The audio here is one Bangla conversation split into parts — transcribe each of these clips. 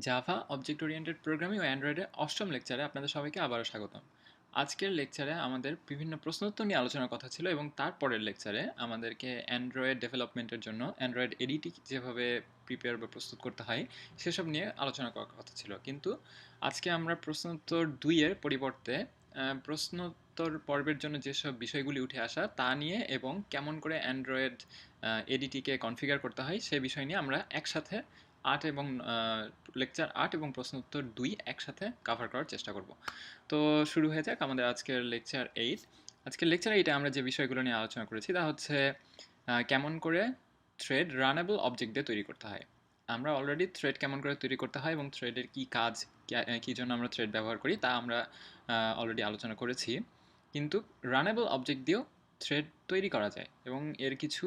জাভা অবজেক্ট ওরিয়েন্টেড প্রোগ্রামিং ও অ্যান্ড্রয়েডের অষ্টম লেকচারে আপনাদের সবাইকে আবারও স্বাগতম। আজকের লেকচারে আমাদের বিভিন্ন প্রশ্নোত্তর নিয়ে আলোচনার কথা ছিল এবং তারপরের লেকচারে আমাদেরকে অ্যান্ড্রয়েড ডেভেলপমেন্টের জন্য অ্যান্ড্রয়েড এডিটি যেভাবে প্রিপেয়ার বা প্রস্তুত করতে হয় সেসব নিয়ে আলোচনা করার কথা ছিল, কিন্তু আজকে আমরা প্রশ্নোত্তর 2-এর পরিবর্তে প্রশ্নোত্তর পর্বের জন্য যেসব বিষয়গুলি উঠে আসা তা নিয়ে এবং কেমন করে অ্যান্ড্রয়েড এডিটিকে কনফিগার করতে হয় সে বিষয় নিয়ে আমরা একসাথে 8 এবং লেকচার 8 এবং প্রশ্ন উত্তর 2 একসাথে কভার করার চেষ্টা করব। তো শুরু হয়ে যাক আমাদের আজকের লেকচার 8। আজকের লেকচার 8 আমরা যে বিষয়গুলো নিয়ে আলোচনা করেছি তা হচ্ছে কেমন করে থ্রেড রানেবল অবজেক্ট দিয়ে তৈরি করতে হয়। আমরা অলরেডি থ্রেড কেমন করে তৈরি করতে হয় এবং থ্রেডের কি কাজ, কী জন্য আমরা থ্রেড ব্যবহার করি তা আমরা অলরেডি আলোচনা করেছি, কিন্তু রানেবল অবজেক্ট দিয়েও থ্রেড তৈরি করা যায় এবং এর কিছু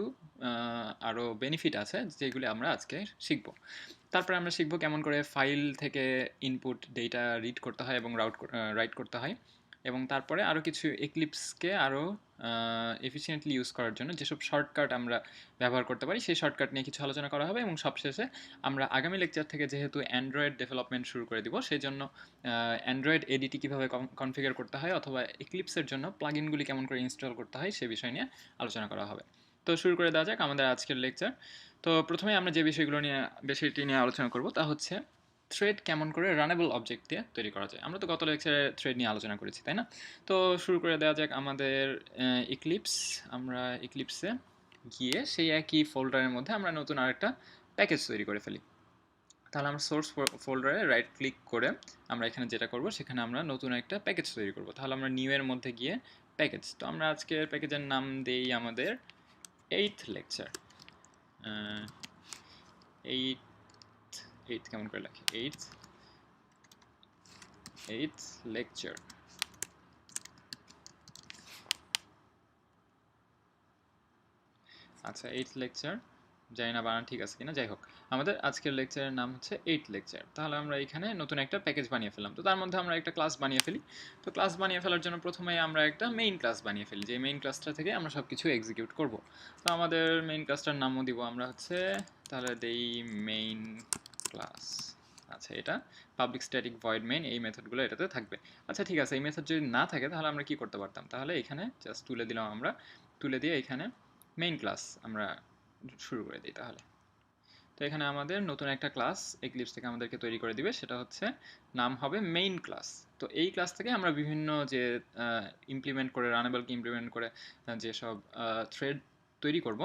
আরও বেনিফিট আছে যেগুলি আমরা আজকে শিখব। তারপরে আমরা শিখব কেমন করে ফাইল থেকে ইনপুট ডেটা রিড করতে হয় এবং রাইট করতে হয়, এবং তারপরে আরও কিছু এক্লিপসকে আরও এফিসিয়েন্টলি ইউজ করার জন্য যেসব শর্টকাট আমরা ব্যবহার করতে পারি সেই শর্টকাট নিয়ে কিছু আলোচনা করা হবে। এবং সবশেষে আমরা আগামী লেকচার থেকে যেহেতু অ্যান্ড্রয়েড ডেভেলপমেন্ট শুরু করে দিব সেই জন্য অ্যান্ড্রয়েড এডিটি কীভাবে কনফিগার করতে হয় অথবা এক্লিপসের জন্য প্লাগইনগুলি কেমন করে ইনস্টল করতে হয় সে বিষয় নিয়ে আলোচনা করা হবে। তো শুরু করে দেওয়া যাক আমাদের আজকের লেকচার। তো প্রথমে আমরা যে বিষয়টি নিয়ে আলোচনা করব তা হচ্ছে থ্রেড কেমন করে রানেবল অবজেক্ট দিয়ে তৈরি করা যায়। আমরা তো গত লেকচারে থ্রেড নিয়ে আলোচনা করেছি, তাই না? তো শুরু করে দেওয়া যাক আমাদের ইক্লিপস। আমরা ইক্লিপসে গিয়ে সেই একই ফোল্ডারের মধ্যে আমরা নতুন আরেকটা প্যাকেজ তৈরি করে ফেলি। তাহলে আমরা সোর্স ফোল্ডারে রাইট ক্লিক করে আমরা এখানে যেটা করব সেখানে আমরা নতুন একটা প্যাকেজ তৈরি করব। তাহলে আমরা নিউ এর মধ্যে গিয়ে প্যাকেজ, তো আমরা আজকের প্যাকেজের নাম দেই আমাদের 8th লেকচার। 8 কেমন করে লেখে, 8th লেকচার। আচ্ছা, 8th লেকচার, জানি না বানান ঠিক আছে কিনা, যাই হোক আমাদের আজকের লেকচারের নাম হচ্ছে 8th লেকচার। তাহলে আমরা এখানে নতুন একটা প্যাকেজ বানিয়ে ফেললাম, তো তার মধ্যে আমরা একটা ক্লাস বানিয়ে ফেলি। তো ক্লাস বানিয়ে ফেলার জন্য প্রথমে আমরা একটা মেইন ক্লাস বানিয়ে ফেলি, যে মেইন ক্লাসটা থেকে আমরা সব কিছু এক্সিকিউট করব। তো আমাদের মেইন ক্লাসটার নামও দিব আমরা হচ্ছে, তাহলে দেই মেইন ক্লাস। আচ্ছা, এটা পাবলিক স্ট্যাটিক ভয়েড মেইন, এই মেথডগুলো এটাতে থাকবে। আচ্ছা ঠিক আছে, এই মেথড যদি না থাকে তাহলে আমরা কি করতে পারতাম, তাহলে এখানে জাস্ট তুলে দিলাম আমরা, তুলে দিয়ে এখানে মেইন ক্লাস আমরা শুরু করে দিই। তাহলে তো এখানে আমাদের নতুন একটা ক্লাস এক্লিপস থেকে আমাদেরকে তৈরি করে দিবে, সেটা হচ্ছে নাম হবে মেইন ক্লাস। তো এই ক্লাস থেকে আমরা বিভিন্ন যে ইমপ্লিমেন্ট করে রানেবলকে ইমপ্লিমেন্ট করে যেসব থ্রেড তৈরি করব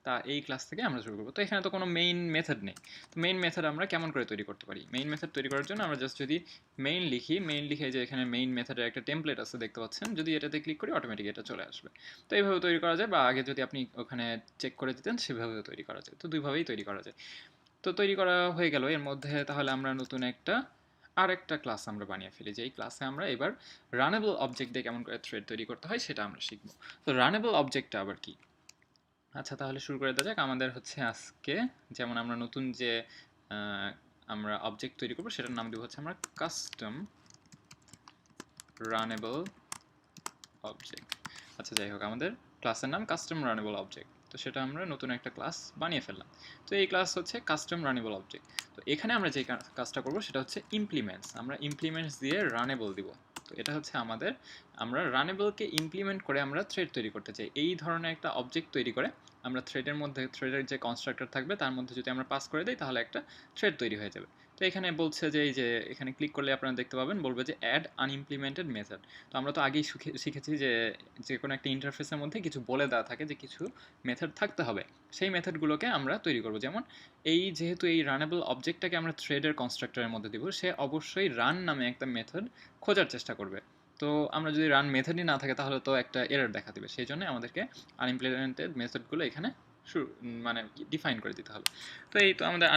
তা এই ক্লাস থেকে আমরা শুরু করবো। তো এখানে তো কোনো মেইন মেথড নেই, তো মেইন মেথড আমরা কেমন করে তৈরি করতে পারি? মেইন মেথড তৈরি করার জন্য আমরা জাস্ট যদি মেইন লিখি, মেইন লিখে যে এখানে মেইন মেথডের একটা টেমপ্লেট আছে দেখতে পাচ্ছেন, যদি এটাতে ক্লিক করি অটোমেটিক এটা চলে আসবে। তো এইভাবে তৈরি করা যায়, বা আগে যদি আপনি ওখানে চেক করে দিতেন সেভাবেও তৈরি করা যায়। তো দুইভাবেই তৈরি করা যায়। তো তৈরি করা হয়ে গেল, এর মধ্যে তাহলে আমরা নতুন আরেকটা ক্লাস আমরা বানিয়ে ফেলি, যে এই ক্লাসে আমরা এবার রানেবল অবজেক্ট দিয়ে কেমন করে থ্রেড তৈরি করতে হয় সেটা আমরা শিখব। তো রানেবল অবজেক্টটা আবার কি? আচ্ছা তাহলে শুরু করে দেওয়া যাক। আমাদের হচ্ছে আজকে যেমন আমরা নতুন যে আমরা অবজেক্ট তৈরি করবো সেটার নাম দেবো হচ্ছে আমরা কাস্টম রানেবল অবজেক্ট। আচ্ছা যাই হোক, আমাদের ক্লাসের নাম কাস্টম রানেবল অবজেক্ট, তো সেটা আমরা নতুন একটা ক্লাস বানিয়ে ফেললাম। তো এই ক্লাস হচ্ছে কাস্টম রানেবল অবজেক্ট। তো এখানে আমরা যে কাজটা করব সেটা হচ্ছে ইমপ্লিমেন্টস, আমরা ইমপ্লিমেন্টস দিয়ে রানেবল দিব। তো এটা হচ্ছে আমাদের, আমরা রানেবলকে ইমপ্লিমেন্ট করে আমরা থ্রেড তৈরি করতে চাই। এই ধরনের একটা অবজেক্ট তৈরি করে আমরা থ্রেডের মধ্যে, থ্রেডের যে কনস্ট্রাক্টর থাকবে তার মধ্যে যদি আমরা পাস করে দিই তাহলে একটা থ্রেড তৈরি হয়ে যাবে। তো এখানে বলছে যে এই যে এখানে ক্লিক করলে আপনারা দেখতে পাবেন, বলবে যে অ্যাড আনইমপ্লিমেন্টেড মেথড। তো আমরা তো আগেই শিখেছি যে যে কোনো একটা ইন্টারফেসের মধ্যে কিছু বলে দেওয়া থাকে যে কিছু মেথড থাকতে হবে, সেই মেথডগুলোকে আমরা তৈরি করব। যেমন যেহেতু এই রানেবল অবজেক্টটাকে আমরা থ্রেডের কনস্ট্রাক্টরের মধ্যে দিব, সে অবশ্যই রান নামে একটা মেথড খোঁজার চেষ্টা করবে। তো আমরা যদি রান মেথডই না থাকে তাহলে তো একটা এরর দেখা দেবে, সেই জন্য আমাদেরকে আনইমপ্লিমেন্টেড মেথডগুলো এখানে মানে ডিফাইন করে দিতে হবে। তো এই তো আমাদের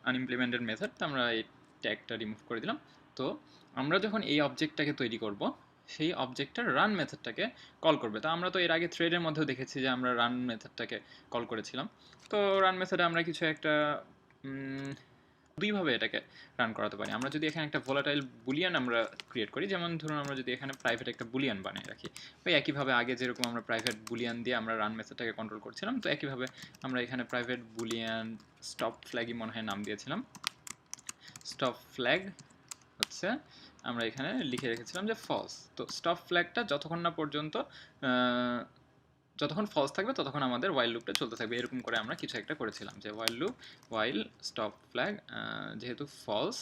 আনইমপ্লিমেন্টেড মেথড, তো আমরা এই ট্যাগটা রিমুভ করে দিলাম। তো আমরা যখন এই অবজেক্টটাকে তৈরি করব সেই অবজেক্টটা রান মেথডটাকে কল করবে। তো আমরা তো এর আগে থ্রেডের মধ্যেও দেখেছি যে আমরা রান মেথডটাকে কল করেছিলাম। তো রান মেথডে আমরা কিছু একটা দুইভাবে এটাকে রান করাতে পারি। আমরা যদি এখানে একটা ভোলাটাইল বুলিয়ান আমরা ক্রিয়েট করি, যেমন ধরুন আমরা যদি এখানে প্রাইভেট একটা বুলিয়ান বানিয়ে রাখি, ওই একইভাবে আগে যেরকম আমরা প্রাইভেট বুলিয়ান দিয়ে আমরা রান মেথডটাকে কন্ট্রোল করছিলাম, তো একইভাবে আমরা এখানে প্রাইভেট বুলিয়ান স্টপ ফ্ল্যাগই মনে হয় নাম দিয়েছিলাম। স্টপ ফ্ল্যাগ হচ্ছে আমরা এখানে লিখে রেখেছিলাম যে ফলস। তো স্টপ ফ্ল্যাগটা যতক্ষণ না পর্যন্ত যতক্ষণ ফলস থাকবে ততক্ষণ আমাদের ওয়াইল লুপটা চলতে থাকবে, এরকম করে আমরা কিছু একটা করেছিলাম যে ওয়াইল লুপ ওয়াইল স্টপ ফ্ল্যাগ যেহেতু ফলস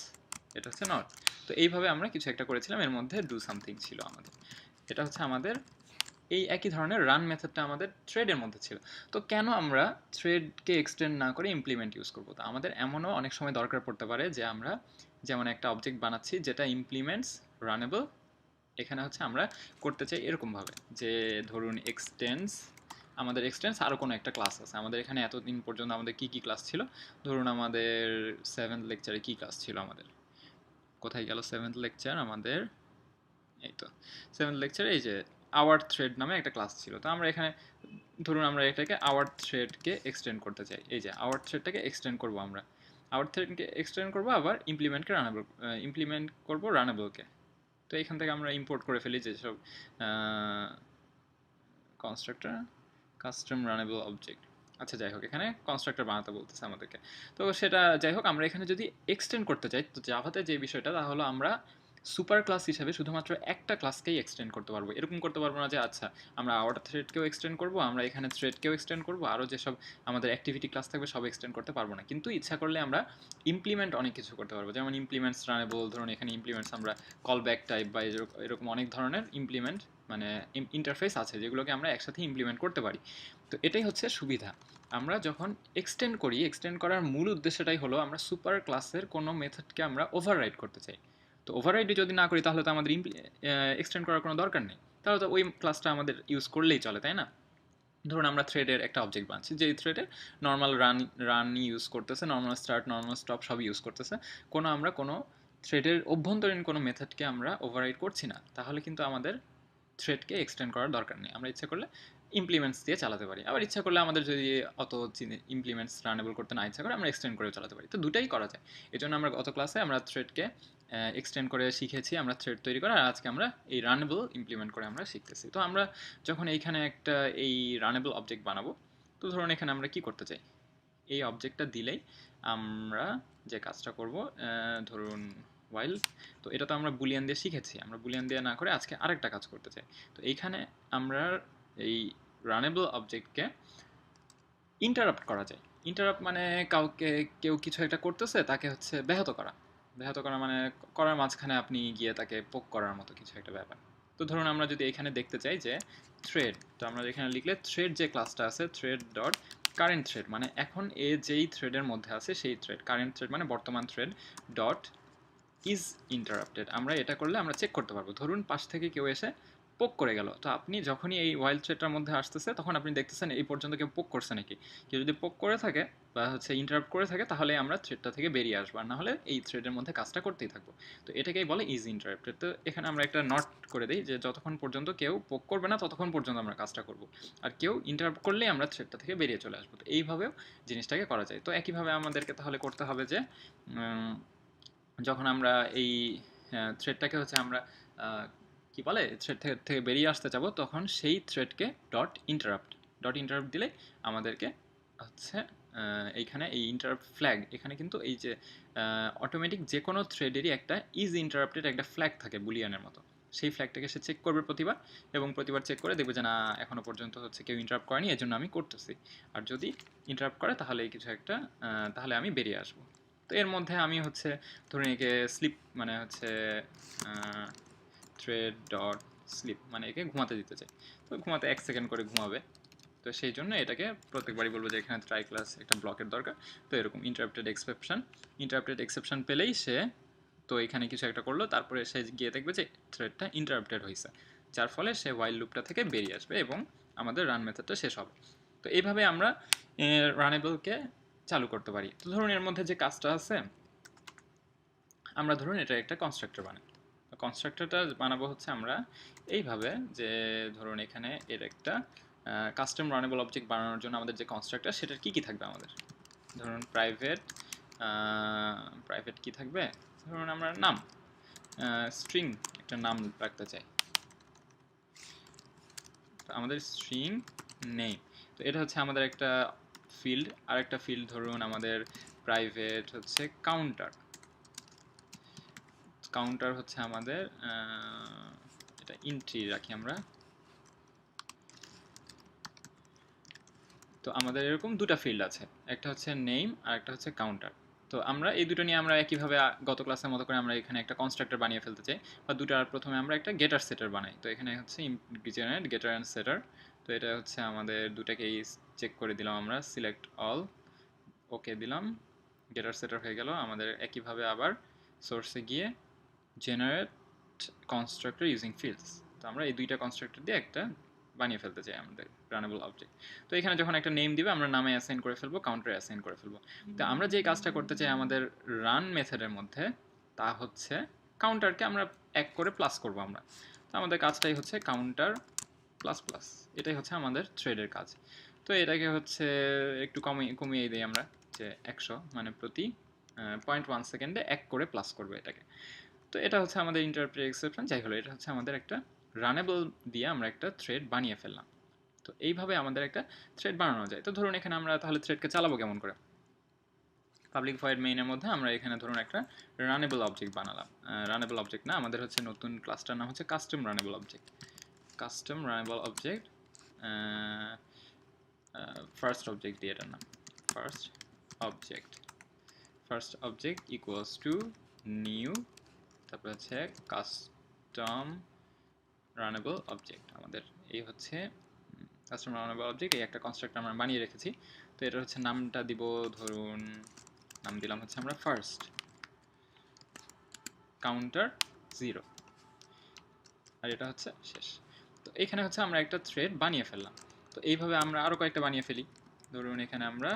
এটা হচ্ছে নট। তো এইভাবে আমরা কিছু একটা করেছিলাম, এর মধ্যে ডু সামথিং ছিল আমাদের। এটা হচ্ছে আমাদের এই একই ধরনের রান মেথডটা আমাদের থ্রেডের মধ্যে ছিল। তো কেন আমরা থ্রেডকে এক্সটেন্ড না করে ইমপ্লিমেন্ট ইউজ করবো? তো আমাদের এমনও অনেক সময় দরকার পড়তে পারে যে আমরা যেমন একটা অবজেক্ট বানাচ্ছি যেটা ইমপ্লিমেন্টস রানেবল, এখানে হচ্ছে আমরা করতে চাই এরকমভাবে যে ধরুন এক্সটেন্স, আমাদের এক্সটেন্স আরও কোনো একটা ক্লাস আছে আমাদের এখানে। এতদিন পর্যন্ত আমাদের কী কী ক্লাস ছিল, ধরুন আমাদের 7th লেকচারে কী ক্লাস ছিল আমাদের, কোথায় গেল 7th লেকচার আমাদের, এই তো 7th লেকচারে এই যে আওয়ার থ্রেড নামে একটা ক্লাস ছিল। তো আমরা এখানে ধরুন আমরা এটাকে আওয়ার থ্রেডকে এক্সটেন্ড করতে চাই, এই যে আওয়ার থ্রেডটাকে এক্সটেন্ড করব, আমরা আওয়ার থ্রেডকে এক্সটেন্ড করব, আবার ইমপ্লিমেন্টকে রানেবল ইমপ্লিমেন্ট করব রানেবলকে। তো এখান থেকে আমরা ইম্পোর্ট করে ফেলি যেসব কনস্ট্রাক্টর কাস্টম রানেবল অবজেক্ট। আচ্ছা যাই হোক, এখানে কনস্ট্রাক্টর বানাতে বলতেছে আমাদেরকে। তো সেটা যাই হোক, আমরা এখানে যদি এক্সটেন্ড করতে চাই তো জাভাতে যে বিষয়টা তা হলো আমরা সুপার ক্লাস হিসেবে শুধুমাত্র একটা ক্লাসকেই এক্সটেন্ড করতে পারবো, এরকম করতে পারবো না যে আচ্ছা আমরা আওয়ার থ্রেডকেও এক্সটেন্ড করবো, আমরা এখানে থ্রেডকেও এক্সটেন্ড করবো, আরও যেসব আমাদের অ্যাক্টিভিটি ক্লাস থাকবে সব এক্সটেন্ড করতে পারবো না। কিন্তু ইচ্ছা করলে আমরা ইমপ্লিমেন্ট অনেক কিছু করতে পারবো, যেমন ইমপ্লিমেন্টস রানেবল, ধরুন এখানে ইমপ্লিমেন্টস আমরা কল ব্যাক টাইপ বা এরকম অনেক ধরনের ইমপ্লিমেন্ট মানে ইন্টারফেস আছে যেগুলোকে আমরা একসাথে ইমপ্লিমেন্ট করতে পারি। তো এটাই হচ্ছে সুবিধা। আমরা যখন এক্সটেন্ড করি, এক্সটেন্ড করার মূল উদ্দেশ্যটাই হলো আমরা সুপার ক্লাসের কোনো মেথডকে আমরা ওভাররাইড করতে চাই। তো ওভাররাইড যদি না করি তাহলে তো আমাদের এক্সটেন্ড করার কোনো দরকার নেই, তাহলে তো ওই ক্লাসটা আমাদের ইউজ করলেই চলে, তাই না? ধরুন আমরা থ্রেডের একটা অবজেক্ট বানাচ্ছি, যেই থ্রেডে নর্মাল রান ইউজ করতেছে, নর্মাল স্টার্ট নর্মাল স্টপ সব ইউজ করতেছে, আমরা কোনো থ্রেডের অভ্যন্তরীণ কোনো মেথডকে আমরা ওভাররাইড করছি না, তাহলে কিন্তু আমাদের থ্রেডকে এক্সটেন্ড করার দরকার নেই। আমরা ইচ্ছা করলে ইমপ্লিমেন্টস দিয়ে চালাতে পারি, আবার ইচ্ছা করলে আমাদের যদি অত ইমপ্লিমেন্টস রানেবল করতে না ইচ্ছা করে আমরা এক্সটেন্ড করেও চালাতে পারি। তো দুটাই করা যায়। এই জন্য আমরা গত ক্লাসে আমরা থ্রেডকে এক্সটেন্ড করে শিখেছি, আমরা থ্রেড তৈরি করা, আর আজকে আমরা এই রানেবল ইমপ্লিমেন্ট করে আমরা শিখতেছি। তো আমরা যখন এইখানে একটা এই রানেবল অবজেক্ট বানাবো, তো ধরুন এখানে আমরা কি করতে চাই, এই অবজেক্টটা দিলেই আমরা যে কাজটা করব, ধরুন ওয়াইল, তো এটা তো আমরা বুলিয়ান দিয়ে শিখেছি, আমরা বুলিয়ান দিয়ে না করে আজকে আরেকটা কাজ করতে চাই। তো এইখানে আমরা এই রানেবল অবজেক্টকে ইন্টারাপ্ট করা যায়। ইন্টারাপ্ট মানে কেউ কিছু একটা করতেছে তাকে হচ্ছে ব্যাহত করা। ব্যাহত করা মানে করার মাঝখানে আপনি গিয়ে তাকে পোক করার মতো কিছু একটা ব্যাপার। তো ধরুন আমরা যদি এখানে দেখতে চাই যে থ্রেড, তো আমরা এখানে লিখলে থ্রেড যে ক্লাসটা আছে থ্রেড ডট কারেন্ট থ্রেড, মানে এখন যেই থ্রেডের মধ্যে আছে সেই থ্রেড, কারেন্ট থ্রেড মানে বর্তমান থ্রেড ডট ইজ ইন্টারাপ্টেড, আমরা এটা করলে আমরা চেক করতে পারবো। ধরুন পাশ থেকে কেউ এসে পোক করে গেল, তো আপনি যখনই এই ওয়াইল্ড থ্রেডটার মধ্যে আসতেছে তখন আপনি দেখতেছেন এই পর্যন্ত কেউ পোক করছে নাকি। কেউ যদি পোক করে থাকে বা হচ্ছে ইন্টারাপ্ট করে থাকে তাহলে আমরা থ্রেডটা থেকে বেরিয়ে আসবো, আর না হলে এই থ্রেডের মধ্যে কাজটা করতেই থাকবো। তো এটাকেই বলে ইজ ইন্টারাপ্টেড। তো এখানে আমরা একটা নট করে দিই যে যতক্ষণ পর্যন্ত কেউ পোক করবে না ততক্ষণ পর্যন্ত আমরা কাজটা করব, আর কেউ ইন্টারাপ্ট করলেই আমরা থ্রেডটা থেকে বেরিয়ে চলে আসবো। তো এইভাবেও জিনিসটাকে করা যায়। তো একইভাবে আমাদেরকে তাহলে করতে হবে যে যখন আমরা এই থ্রেডটাকে হচ্ছে আমরা কি বলে থ্রেড থেকে বেরিয়ে আসতে যাবো, তখন সেই থ্রেডকে ডট ইন্টারাপ্ট দিলে আমাদেরকে হচ্ছে এইখানে এই ইন্টারাপ্ট ফ্ল্যাগ, এখানে কিন্তু এই যে অটোমেটিক যে কোনো থ্রেডেরই একটা ইজ ইন্টারাপ্টেড একটা ফ্ল্যাগ থাকে বুলিয়ানের মতো, সেই ফ্ল্যাগটাকে সে চেক করবে প্রতিবার, এবং প্রতিবার চেক করে দেখবে যে না এখনো পর্যন্ত হচ্ছে কেউ ইন্টারাপ্ট করেনি, এর জন্য আমি করতেছি। আর যদি ইন্টারাপ্ট করে তাহলে কিছু একটা তাহলে আমি বেরিয়ে আসবো। তো এর মধ্যে আমি হচ্ছে ধরুন একে স্লিপ মানে হচ্ছে থ্রেড ডট স্লিপ মানে একে ঘুমাতে দিতে চাই, তো ঘুমাতে 1 সেকেন্ড করে ঘুমাবে। তো সেই জন্য এটাকে প্রত্যেকবারই বলবো যে এখানে ট্রাই ক্লাস একটা ব্লকের দরকার। তো এরকম ইন্টারাপ্টেড এক্সেপশন পেলেই সে তো এখানে কিছু একটা করলো, তারপরে সে গিয়ে দেখবে যে থ্রেডটা ইন্টারাপ্টেড হয়েছে, যার ফলে সে ওয়াইল লুপটা থেকে বেরিয়ে আসবে এবং আমাদের রান মেথডটা শেষ হবে। তো এইভাবে আমরা রানেবলকে চালু করতে পারি। তো ধরুন এর মধ্যে যে কাজটা আছে, আমরা ধরুন এটা একটা কনস্ট্রাক্টর বানাই। কনস্ট্রাক্টরটা বানাবো হচ্ছে আমরা এইভাবে যে ধরুন এখানে এর একটা কাস্টম রানেবল অবজেক্ট বানানোর জন্য আমাদের যে কনস্ট্রাক্টর সেটার কি থাকবে আমাদের, ধরুন প্রাইভেট কি থাকবে, ধরুন আমরা নাম স্ট্রিং একটা নাম রাখতে চাই, তো আমাদের স্ট্রিং নেম, তো এটা হচ্ছে আমাদের একটা ফিল্ড। আর একটা ফিল্ড ধরুন আমাদের প্রাইভেট হচ্ছে কাউন্টার, কাউন্টার হচ্ছে আমাদের এটা এন্ট্রি রাখি আমরা। তো আমাদের এরকম দুটা ফিল্ড আছে, একটা হচ্ছে নেম আর একটা হচ্ছে কাউন্টার। তো আমরা এই দুটো নিয়ে আমরা একইভাবে গত ক্লাসের মতো করে আমরা এখানে একটা কনস্ট্রাক্টর বানিয়ে ফেলতে চাই, বা দুটার প্রথমে আমরা একটা গেটার সেটার বানাই। তো এখানে হচ্ছে জেনারেট গেটার অ্যান্ড সেটার। তো এটা হচ্ছে আমাদের দুটাকেই চেক করে দিলাম আমরা, সিলেক্ট অল, ওকে দিলাম, গেটার সেটার হয়ে গেল আমাদের। একইভাবে আবার সোর্সে গিয়ে জেনারেট কনস্ট্রাক্টর ইউজিং ফিল্ডস। তো আমরা এই দুইটা কনস্ট্রাক্টর দিয়ে একটা বানিয়ে ফেলতে চাই আমাদের রানেবল অবজেক্ট। তো এখানে যখন একটা নেম দিবে আমরা নামে অ্যাসাইন করে ফেলবো, কাউন্টারে অ্যাসাইন করে ফেলবো। তো আমরা যে কাজটা করতে চাই আমাদের রান মেথডের মধ্যে, তা হচ্ছে কাউন্টারকে আমরা এক করে প্লাস করব আমরা। তো আমাদের কাজটাই হচ্ছে কাউন্টার প্লাস প্লাস, এটাই হচ্ছে আমাদের থ্রেডের কাজ। তো এটাকে হচ্ছে একটু কমিয়ে দিই আমরা, যে 100 মানে প্রতি 0.1 সেকেন্ডে এক করে প্লাস করবে এটাকে। তো এটা হচ্ছে আমাদের ইন্টারপ্রেট এক্সেপশন। যাই হলো, এটা হচ্ছে আমাদের একটা রানেবল দিয়ে আমরা একটা থ্রেড বানিয়ে ফেললাম। তো এইভাবে আমাদের একটা থ্রেড বানানো যায়। তো ধরুন এখানে আমরা তাহলে থ্রেডকে চালাবো কেমন করে? পাবলিক ভয়েড মেইনের মধ্যে আমরা এখানে ধরুন একটা রানেবল অবজেক্ট বানালাম। রানেবল অবজেক্ট না, আমাদের হচ্ছে নতুন ক্লাসটার নাম হচ্ছে custom runnable object. Custom runnable object, first object দিয়ে এটার নাম first object equals to new, তারপর হচ্ছে কাস্টম রানেবল অবজেক্ট। আমাদের এই হচ্ছে কাস্টম রানেবল অবজেক্ট, এই একটা কনস্ট্রাক্টর আমরা বানিয়ে রেখেছি। তো এটা হচ্ছে নামটা দিব, ধরুন নাম দিলাম হচ্ছে আমরা ফার্স্ট, কাউন্টার 0, আর এটা হচ্ছে শেষ। তো এখানে হচ্ছে আমরা একটা থ্রেড বানিয়ে ফেললাম। তো এইভাবে আমরা আরও কয়েকটা বানিয়ে ফেলি। ধরুন এখানে আমরা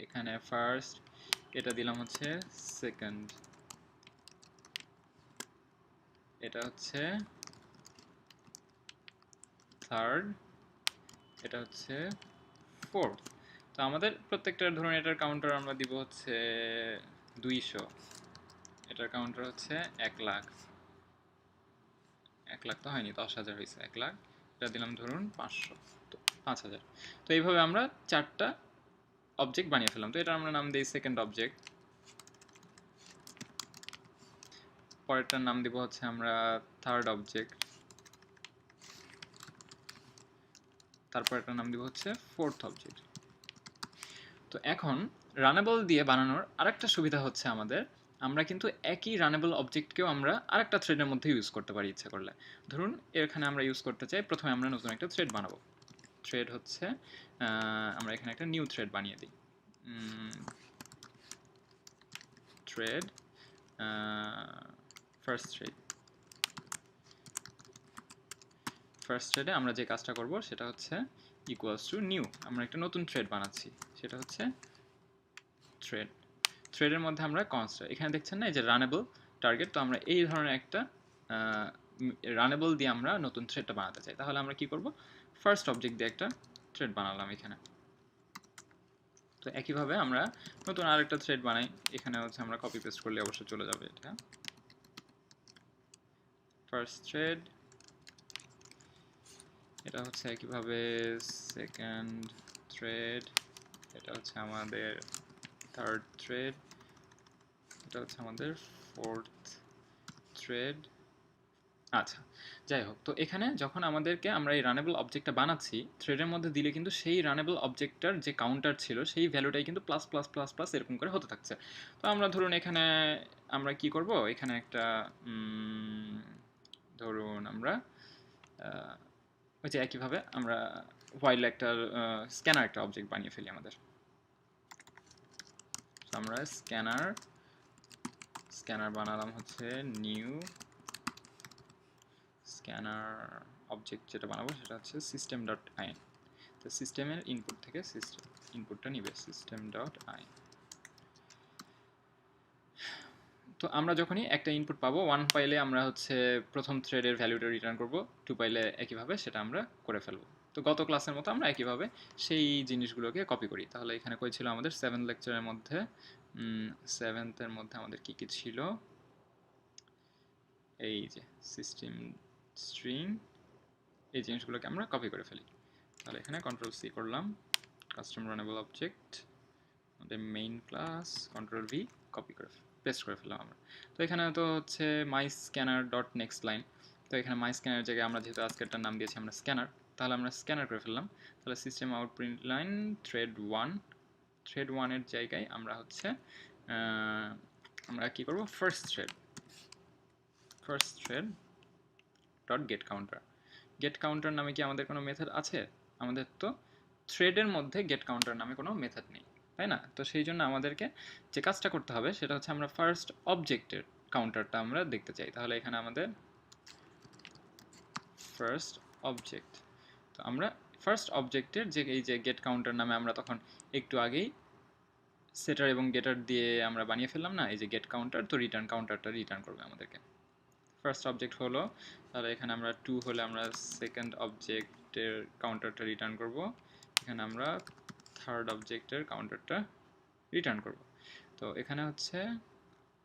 এখানে ফার্স্ট, এটা দিলাম হচ্ছে সেকেন্ড, এটা হচ্ছে থার্ড, এটা হচ্ছে ফোর্থ। তো আমাদের প্রত্যেকটার ধরুন এটার কাউন্টার আমরা দিব হচ্ছে 200, এটার কাউন্টার হচ্ছে 1 লাখ, 1 লাখ তো হয়নি, 10,000 হয়েছে, 1 লাখ, এটা দিলাম ধরুন 500, তো 5,000। তো এইভাবে আমরা 4টা অবজেক্ট বানিয়ে ফেললাম। তো এটা আমরা নাম দিই সেকেন্ড অবজেক্ট, পরেরটার নাম দিব হচ্ছে আমরা থার্ড অবজেক্ট, তারপর এটার নাম দিব হচ্ছে ফোর্থ অবজেক্ট। তো এখন রানেবল দিয়ে বানানোর আরেকটা সুবিধা হচ্ছে আমাদের, আমরা কিন্তু একই রানেবল অবজেক্টকেও আমরা আরেকটা থ্রেডের মধ্যে ইউজ করতে পারি ইচ্ছা করলে। ধরুন এখানে আমরা ইউজ করতে চাই, প্রথমে আমরা নতুন একটা থ্রেড বানাবো। থ্রেড হচ্ছে আমরা এখানে একটা নিউ থ্রেড বানিয়ে দিই, থ্রেড ফার্স্ট থ্রেডে আমরা যে কাজটা করব সেটা হচ্ছে ইকুয়ালস টু নিউ, আমরা একটা নতুন থ্রেড বানাচ্ছি, সেটা হচ্ছে থ্রেডের মধ্যে আমরা কনস্ট্রাক্ট, এখানে দেখছেন না এই যে রানেবল টার্গেট। তো আমরা এই ধরনের একটা রানেবল দিয়ে আমরা নতুন থ্রেডটা বানাতে চাই। তাহলে আমরা কি করব, ফার্স্ট অবজেক্ট দিয়ে একটা থ্রেড বানালাম এখানে। তো একইভাবে আমরা নতুন আরেকটা থ্রেড বানাই, এখানে হচ্ছে আমরা কপি পেস্ট করলে অবশ্য চলে যাবে এটা। ফার্স্ট থ্রেড, এটা হচ্ছে একইভাবে সেকেন্ড থ্রেড, এটা হচ্ছে আমাদের থার্ড থ্রেড, এটা হচ্ছে আমাদের ফোর্থ থ্রেড। আচ্ছা, যাই হোক, তো এখানে যখন আমাদেরকে আমরা এই রানেবল অবজেক্টটা বানাচ্ছি, থ্রেডের মধ্যে দিলে কিন্তু সেই রানেবল অবজেক্টটার যে কাউন্টার ছিল সেই ভ্যালুটাই কিন্তু প্লাস প্লাস প্লাস প্লাস এরকম করে হতে থাকছে। তো আমরা ধরুন এখানে আমরা কি করব, এখানে একটা ধরুন আমরা ওই যে একইভাবে আমরা হোয়াইল একটা স্ক্যানার একটা অবজেক্ট বানিয়ে ফেলি আমাদের। তো আমরা স্ক্যানার বানালাম হচ্ছে নিউ স্ক্যানার অবজেক্ট, যেটা বানাবো সেটা হচ্ছে সিস্টেম ডট আইন। তো সিস্টেমের ইনপুট থেকে ইনপুটটা নিবে সিস্টেম ডট আইন। তো আমরা যখনই একটা ইনপুট পাবো, 1 পাইলে আমরা হচ্ছে প্রথম থ্রেডের ভ্যালুটা রিটার্ন করব, 2 পাইলে একইভাবে সেটা আমরা করে ফেলবো। তো গত ক্লাসের মতো আমরা একইভাবে সেই জিনিসগুলোকে কপি করি। তাহলে এখানে কই ছিল আমাদের 7 লেকচারের মধ্যে, 7th-এর মধ্যে আমাদের কি কি ছিল, এই যে সিস্টেম স্ট্রিং, এই জিনিসগুলোকে আমরা কপি করে ফেলি। তাহলে এখানে কন্ট্রোল C করলাম, কাস্টম রানেবল অবজেক্ট, আমাদের main class, control V, copy করে পেস্ট করে ফেললাম আমরা। তো এখানে তো হচ্ছে মাই স্ক্যানার ডট নেক্সট লাইন, তো এখানে মাই স্ক্যানার জায়গায় আমরা যেহেতু আজকেরটার নাম দিয়েছি আমরা স্ক্যানার, তাহলে আমরা স্ক্যানার করে ফেললাম। তাহলে system out print line thread ওয়ানের জায়গায় আমরা হচ্ছে আমরা কী করবো, first thread dot gate counter নামে কি আমাদের কোনো মেথড আছে? আমাদের তো থ্রেডের মধ্যে গেট কাউন্টার নামে কোনো মেথড নেই, তাই না? তো সেই জন্য আমাদেরকে যে কাজটা করতে হবে সেটা হচ্ছে আমরা ফার্স্ট অবজেক্টের কাউন্টারটা আমরা দেখতে চাই। তাহলে এখানে আমাদের ফার্স্ট অবজেক্ট, তো আমরা ফার্স্ট অবজেক্টের যে এই যে গেট কাউন্টার নামে আমরা তখন একটু আগেই সেটার এবং গেটার দিয়ে আমরা বানিয়ে ফেললাম না, এই যে গেট কাউন্টার, তো রিটার্ন কাউন্টারটা রিটার্ন করবে আমাদেরকে। ফার্স্ট অবজেক্ট হলো, তাহলে এখানে আমরা 2 হলে আমরা সেকেন্ড অবজেক্টের কাউন্টারটা রিটার্ন করব, এখানে আমরা থার্ড অবজেক্টের কাউন্টারটা রিটার্ন করব। তো এখানে হচ্ছে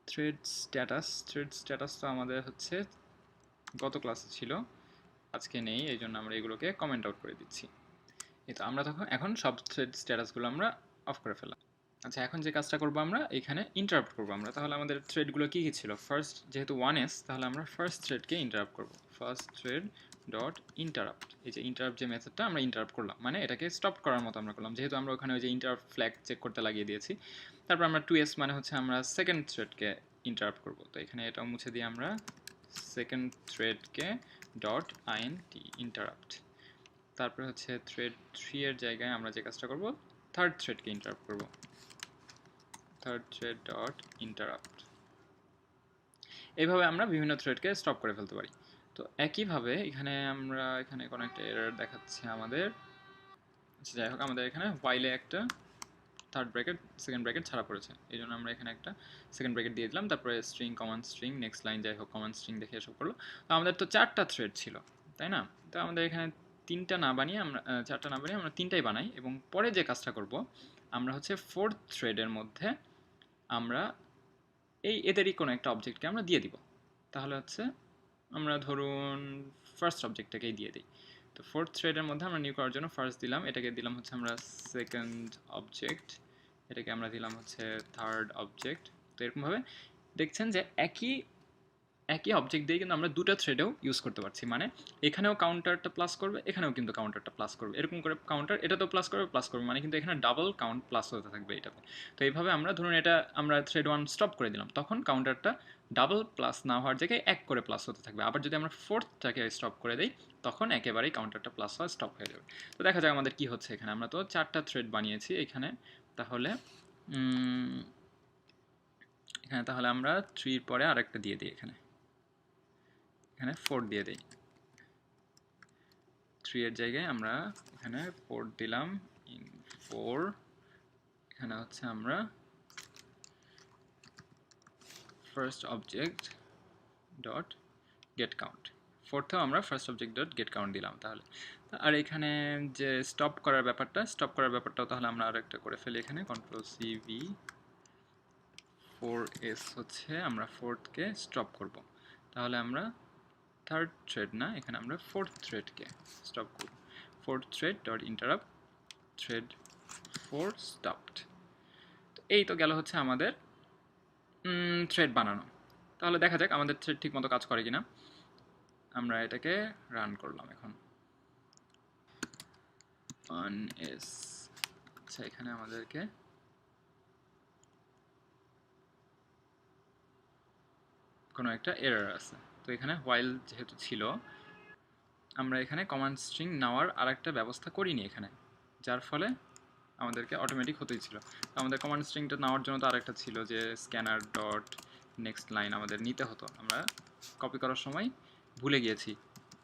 থ্রেড স্ট্যাটাস তো আমাদের হচ্ছে গত ক্লাসে ছিল, আজকে নেই, এই জন্য আমরা এগুলোকে কমেন্ট আউট করে দিচ্ছি। এই তো আমরা এখন সব থ্রেড স্ট্যাটাসগুলো আমরা অফ করে ফেললাম। আচ্ছা, এখন যে কাজটা করবো আমরা এখানে ইন্টারাপ্ট করবো আমরা। তাহলে আমাদের থ্রেডগুলো কী কী ছিল? ফার্স্ট যেহেতু 1s, তাহলে আমরা ফার্স্ট থ্রেডকে ইন্টারাপ্ট করবো, ফার্স্ট থ্রেড ডট ইন্টারাপ্ট। এই যে ইন্টারাপ্ট যে মেথডটা আমরা ইন্টারাপ্ট করলাম, মানে এটাকে স্টপ করার মতো আমরা করলাম, যেহেতু আমরা ওখানে ওই যে ইন্টারাপ্ট ফ্ল্যাগ চেক করতে লাগিয়ে দিয়েছি। তারপর আমরা 2s মানে হচ্ছে আমরা সেকেন্ড থ্রেডকে ইন্টারাপ্ট করবো, তো এখানে এটাও মুছে দিয়ে আমরা সেকেন্ড থ্রেডকে ডট ইন্টারাপ্ট। তারপরে হচ্ছে থ্রেড 3 এর জায়গায় আমরা যে কাজটা করবো, থার্ড থ্রেডকে ইন্টারাপ্ট করবো, থার্ড থ্রেড ডট ইন্টারাপ্ট। এইভাবে আমরা বিভিন্ন থ্রেডকে স্টপ করে ফেলতে পারি। তো একইভাবে এখানে আমরা এখানে কোনো একটা এরর দেখাচ্ছে আমাদের, যাই হোক আমাদের এখানে হোয়াইলে একটা থার্ড ব্র্যাকেট সেকেন্ড ব্র্যাকেট ছাড়া পড়েছে, এই জন্য আমরা এখানে একটা সেকেন্ড ব্র্যাকেট দিয়ে দিলাম, তারপরে string command string next line, যাই হোক কমান্ড স্ট্রিং দেখে এসব করলো। তো আমাদের তো 4টা থ্রেড ছিল, তাই না? তো আমাদের এখানে 3টা না বানিয়ে আমরা 4টা না বানিয়ে আমরা 3টাই বানাই, এবং পরে যে কাজটা করব আমরা হচ্ছে ফোর্থ থ্রেডের মধ্যে আমরা এদেরই কোনো একটা অবজেক্টকে আমরা দিয়ে দিব। তাহলে হচ্ছে আমরা ধরুন ফার্স্ট অবজেক্টটাকেই দিয়ে দিই। তো ফোর্থ থ্রেডের মধ্যে আমরা নিউ করার জন্য ফার্স্ট দিলাম, এটাকে দিলাম হচ্ছে আমরা সেকেন্ড অবজেক্ট, এটাকে আমরা দিলাম হচ্ছে থার্ড অবজেক্ট। তো এরকমভাবে দেখছেন যে একই অবজেক্ট দিয়ে কিন্তু আমরা দুটো থ্রেডেও ইউজ করতে পারছি, মানে এখানেও কাউন্টারটা প্লাস করবে, এখানেও কিন্তু কাউন্টারটা প্লাস করবে, এরকম করে কাউন্টার এটাতেও প্লাস করবে, মানে কিন্তু এখানে ডাবল কাউন্ট প্লাস হতে থাকবে এটাতে। তো এইভাবে আমরা ধরুন এটা আমরা থ্রেড 1 স্টপ করে দিলাম, তখন কাউন্টারটা ডাবল প্লাস না হওয়ার জায়গায় এক করে প্লাস হতে থাকবে। আবার যদি আমরা ফোর্থটাকে স্টপ করে দিই তখন একেবারেই কাউন্টারটা প্লাস হওয়া স্টপ হয়ে যাবে। তো দেখা যাক আমাদের কি হচ্ছে এখানে। আমরা তো 4টা থ্রেড বানিয়েছি এখানে, তাহলে তাহলে আমরা 3 পরে আরেকটা দিয়ে দিই, এখানে 4 দিয়ে দিই। 3 এর জায়গায় আমরা এখানে 4 দিলাম, ইন 4 এখানে হচ্ছে আমরা first object dot get count, ফোর্থেও আমরা first object dot get count দিলাম। তাহলে আর এখানে যে স্টপ করার ব্যাপারটাও তাহলে আমরা আরেকটা করে ফেলি, এখানে কন্ট্রোল সি ভি 4s হচ্ছে আমরা ফোর্থকে স্টপ করব। তাহলে আমরা থার্ড থ্রেড না, এখানে আমরা ফোর্থ থ্রেডকে স্টপ করব, fourth thread dot interrupt thread 4 stopped. তো এই তো গেল হচ্ছে আমাদের থ্রেড বানানো। তাহলে দেখা যাক আমাদের থ্রেড ঠিক মতো কাজ করে কিনা। আমরা এটাকে রান করলাম এখন 1s। আচ্ছা, এখানে আমাদেরকে কোনো একটা এরর আছে, তো এখানে হোয়াইল যেহেতু ছিল আমরা এখানে কমান্ড স্ট্রিং নেওয়ার আরেকটা ব্যবস্থা করিনি এখানে, যার ফলে আমাদেরকে অটোমেটিক হতেই ছিল। তো আমাদের কমান্ড স্ট্রিংটা নেওয়ার জন্য তো আরেকটা ছিল যে স্ক্যানার ডট নেক্সট লাইন আমাদের নিতে হতো, আমরা কপি করার সময় ভুলে গিয়েছি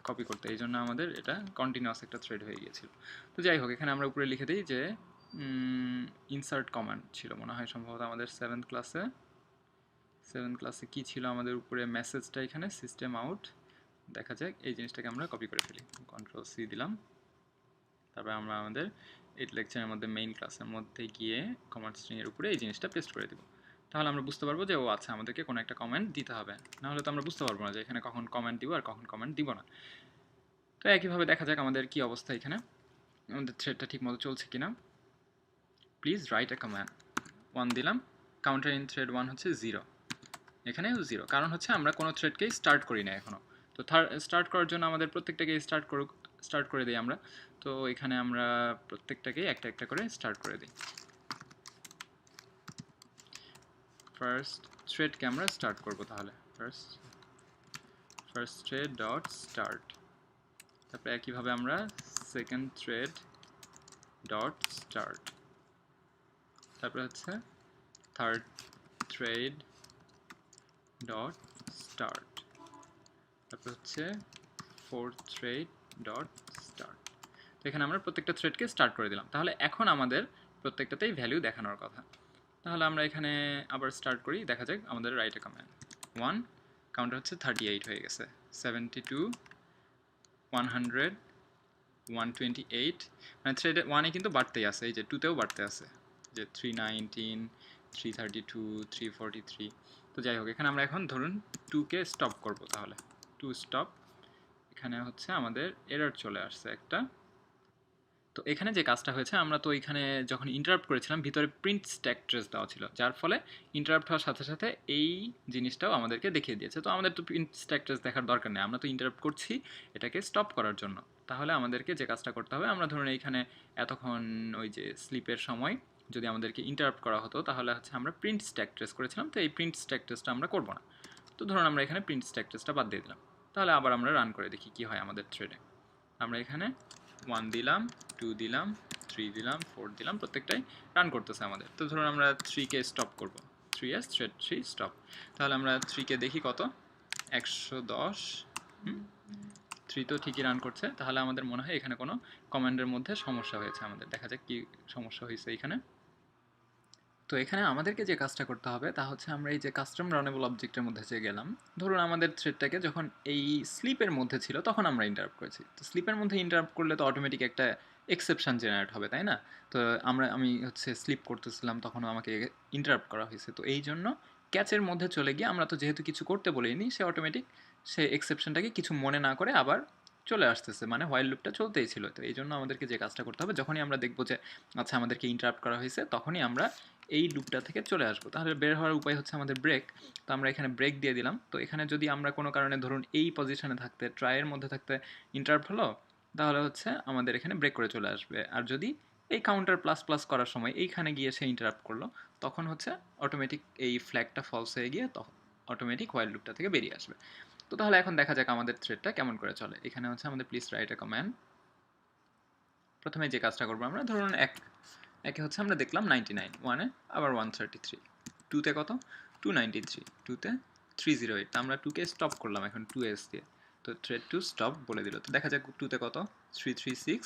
কপি করতে, এই জন্য আমাদের এটা কন্টিনিউয়াস একটা থ্রেড হয়ে গিয়েছিল। তো যাই হোক, এখানে আমরা উপরে লিখে দিই যে ইনসার্ট কমান্ড ছিল মনে হয় সম্ভবত আমাদের 7th ক্লাসে কি ছিল আমাদের উপরে মেসেজটা, এখানে সিস্টেম আউট, দেখা যাক এই জিনিসটাকে আমরা কপি করে ফেলি, কন্ট্রোল সি দিলাম, তারপর আমরা আমাদের এই লেকচারের মধ্যে মেইন ক্লাসের মধ্যে গিয়ে কমান্ড স্ট্রিংয়ের উপরে এই জিনিসটা পেস্ট করে দেব। তাহলে আমরা বুঝতে পারবো যে ও আচ্ছা আমাদেরকে কোনো একটা কমেন্ট দিতে হবে, নাহলে তো আমরা বুঝতে পারবো না যে এখানে কখন কমেন্ট দিব আর কখন কমেন্ট দিব না। তো একইভাবে দেখা যাক আমাদের কি অবস্থা, এখানে আমাদের থ্রেডটা ঠিক মতো চলছে কিনা। প্লিজ রাইট এ কমান্ড 1 দিলাম, কাউন্টার ইন থ্রেড 1 হচ্ছে 0, এখানেও 0, কারণ হচ্ছে আমরা কোনো থ্রেডকেই স্টার্ট করি না এখনও। তো স্টার্ট করার জন্য আমাদের প্রত্যেকটাকে স্টার্ট করে দিই আমরা। তো এখানে আমরা প্রত্যেকটাকেই একটা একটা করে স্টার্ট করে দিই। ফার্স্ট থ্রেডকে আমরা স্টার্ট করব, তাহলে ফার্স্ট থ্রেড ডট স্টার্ট, তারপরে একইভাবে আমরা সেকেন্ড থ্রেড ডট স্টার্ট, তারপরে হচ্ছে থার্ড থ্রেড ডট স্টার্ট, তারপর হচ্ছে ফোর্থ থ্রেড ডট স্টার্ট। তো এখানে আমরা প্রত্যেকটা থ্রেডকে স্টার্ট করে দিলাম। তাহলে এখন আমাদের প্রত্যেকটাতেই ভ্যালু দেখানোর কথা। তাহলে আমরা এখানে আবার স্টার্ট করি, দেখা যাক আমাদের রাইট কমান্ড 1 কাউন্টার হচ্ছে 38 হয়ে গেছে, 72, 100, 128, মানে থ্রেড 1-এ কিন্তু বাড়তেই আছে, এই যে 2-তেও বাড়তে আছে, যে 319, 332, 343। তো যাই হোক, এখানে আমরা এখন ধরুন 2-কে স্টপ করব, তাহলে 2 স্টপ। এখানে হচ্ছে আমাদের এরর চলে আসছে একটা। তো এখানে যে কাজটা হয়েছে, আমরা তো এখানে যখন ইন্টারাপ্ট করেছিলাম ভিতরে প্রিন্ট স্ট্যাক ট্রেস দেওয়া ছিল, যার ফলে ইন্টারাপ্ট হওয়ার সাথে সাথে এই জিনিসটাও আমাদেরকে দেখিয়ে দিয়েছে। তো আমাদের তো প্রিন্ট স্ট্যাক ট্রেস দেখার দরকার নেই, আমরা তো ইন্টারাপ্ট করছি এটাকে স্টপ করার জন্য। তাহলে আমাদেরকে যে কাজটা করতে হবে, আমরা ধরুন এইখানে এতক্ষণ ওই যে স্লিপের সময় যদি আমাদেরকে ইন্টারাপ্ট করা হতো, তাহলে হচ্ছে আমরা প্রিন্ট স্ট্যাক ট্রেস করেছিলাম, তো এই প্রিন্ট স্ট্যাক ট্রেসটা আমরা করবো না। তো ধরুন আমরা এখানে প্রিন্ট স্ট্যাক ট্রেসটা বাদ দিয়ে দিলাম। তাহলে আবার আমরা রান করে দেখি কি হয় আমাদের থ্রেডে। আমরা এখানে 1 দিলাম, 2 দিলাম, 3 দিলাম, 4 দিলাম, প্রত্যেকটাই রান করতেছে আমাদের। তো ধরুন আমরা 3-কে স্টপ করব, 3s থ্রেড 3 স্টপ। তাহলে আমরা 3-কে দেখি কত, 110। 3 তো ঠিকই রান করছে। তাহলে আমাদের মনে হয় এখানে কোনো কমান্ডের মধ্যে সমস্যা হয়েছে, আমাদের দেখা যাক কি সমস্যা হয়েছে এখানে। তো এখানে আমাদেরকে যে কাজটা করতে হবে তা হচ্ছে, আমরা এই যে কাস্টম রানেবল অবজেক্টের মধ্যে যে গেলাম, ধরুন আমাদের থ্রেডটাকে যখন এই স্লিপের মধ্যে ছিল তখন আমরা ইন্টারাপ্ট করেছি। তো স্লিপের মধ্যে ইন্টারাপ্ট করলে তো অটোমেটিক একটা এক্সেপশন জেনারেট হবে, তাই না? তো আমি হচ্ছে স্লিপ করতেছিলাম, তখনও আমাকে ইন্টারাপ্ট করা হয়েছে। তো এই জন্য ক্যাচের মধ্যে চলে গিয়ে, আমরা তো যেহেতু কিছু করতে বলিনি, সে অটোমেটিক সে এক্সেপশনটাকে কিছু মনে না করে আবার চলে আসতেছে, মানে হোয়াইল লুপটা চলতেই ছিল। তো এই জন্য আমাদেরকে যে কাজটা করতে হবে, যখনই আমরা দেখবো যে আচ্ছা আমাদেরকে ইন্টারাপ্ট করা হয়েছে, তখনই আমরা এই লুপটা থেকে চলে আসবো। তাহলে বের হওয়ার উপায় হচ্ছে আমাদের ব্রেক। তো আমরা এখানে ব্রেক দিয়ে দিলাম। তো এখানে যদি আমরা কোনো কারণে ধরুন এই পজিশনে থাকতে, ট্রাইয়ের মধ্যে থাকতে ইন্টারাপ্ট হলো, তাহলে হচ্ছে আমাদের এখানে ব্রেক করে চলে আসবে। আর যদি এই কাউন্টার প্লাস প্লাস করার সময় এইখানে গিয়ে সে ইন্টারাপ্ট করলো, তখন হচ্ছে অটোমেটিক এই ফ্ল্যাগটা ফলস হয়ে গিয়ে তখন অটোমেটিক হোয়াইল লুপটা থেকে বেরিয়ে আসবে। তো তাহলে এখন দেখা যাক আমাদের থ্রেডটা কেমন করে চলে। এখানে হচ্ছে আমাদের প্লিজ রাইট এ কমান্ড। প্রথমে যে কাজটা করবো, আমরা ধরুন একে হচ্ছে আমরা দেখলাম 99, 1-এ আবার 133, 2-তে কত 293, 2-তে 308। আমরা 2-কে স্টপ করলাম এখন 2s দিয়ে। তো থ্রেড টু স্টপ বলে দিল। তো দেখা যাক 2-তে কত 336,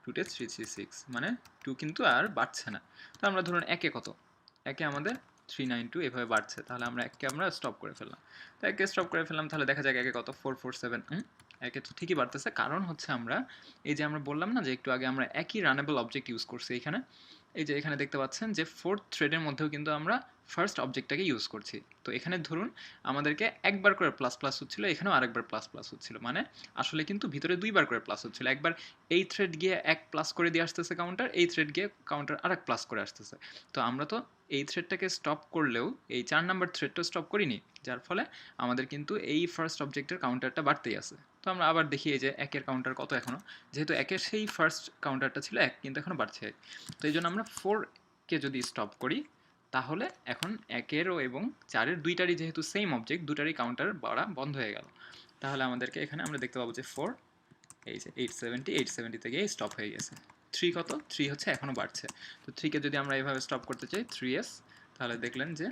2-তে 336, মানে 2 কিন্তু আর বাড়ছে না। তো আমরা ধরুন একে কত, একে আমাদের 392 এভাবে বাড়ছে। তাহলে একে আমরা স্টপ করে ফেললাম। তো একে স্টপ করে ফেললাম, তাহলে দেখা যাক একে কত 447। একে তো ঠিকই বাড়তেছে, কারণ হচ্ছে আমরা এই যে আমরা বললাম না যে একটু আগে আমরা একই রানেবল অবজেক্ট ইউজ করছি এখানে। এই যে এখানে দেখতে পাচ্ছেন যে ফোর্থ থ্রেডের মধ্যেও কিন্তু আমরা ফার্স্ট অবজেক্টটাকে ইউজ করছি। তো এখানে ধরুন আমাদেরকে একবার করে প্লাস প্লাস হচ্ছিল, এখানেও আরেকবার প্লাস প্লাস হচ্ছিল, মানে আসলে কিন্তু ভিতরে দুইবার করে প্লাস হচ্ছিল। একবার এই থ্রেড গিয়ে এক প্লাস করে দিয়ে আসতেছে কাউন্টার, এই থ্রেড গিয়ে কাউন্টার আরেক প্লাস করে আসতেছে। তো আমরা তো এই থ্রেডটাকে স্টপ করলেও এই 4 নাম্বার থ্রেডটা স্টপ করিনি, যার ফলে আমাদের কিন্তু এই ফার্স্ট অবজেক্টের কাউন্টারটা বাড়তেই আছে। তো আমরা আবার দেখি এই যে একের কাউন্টার কত এখনও, যেহেতু একের সেই ফার্স্ট কাউন্টারটা ছিল 1, কিন্তু এখনও বাড়ছে 1। তো এই জন্য আমরা 4-কে যদি স্টপ করি, তাহলে এখন 1-এরও এবং 4-এর দুইটারই যেহেতু সেম অবজেক্ট, দুটারই কাউন্টার বাড়া বন্ধ হয়ে গেল। তাহলে আমাদেরকে এখানে আমরা দেখতে পাবো যে 4, এই যে 870, 870 থেকে স্টপ হয়ে গেছে। 3 কত, 3 হচ্ছে এখনও বাড়ছে। তো 3-কে যদি আমরা এইভাবে স্টপ করতে চাই 3s, তাহলে দেখলেন যে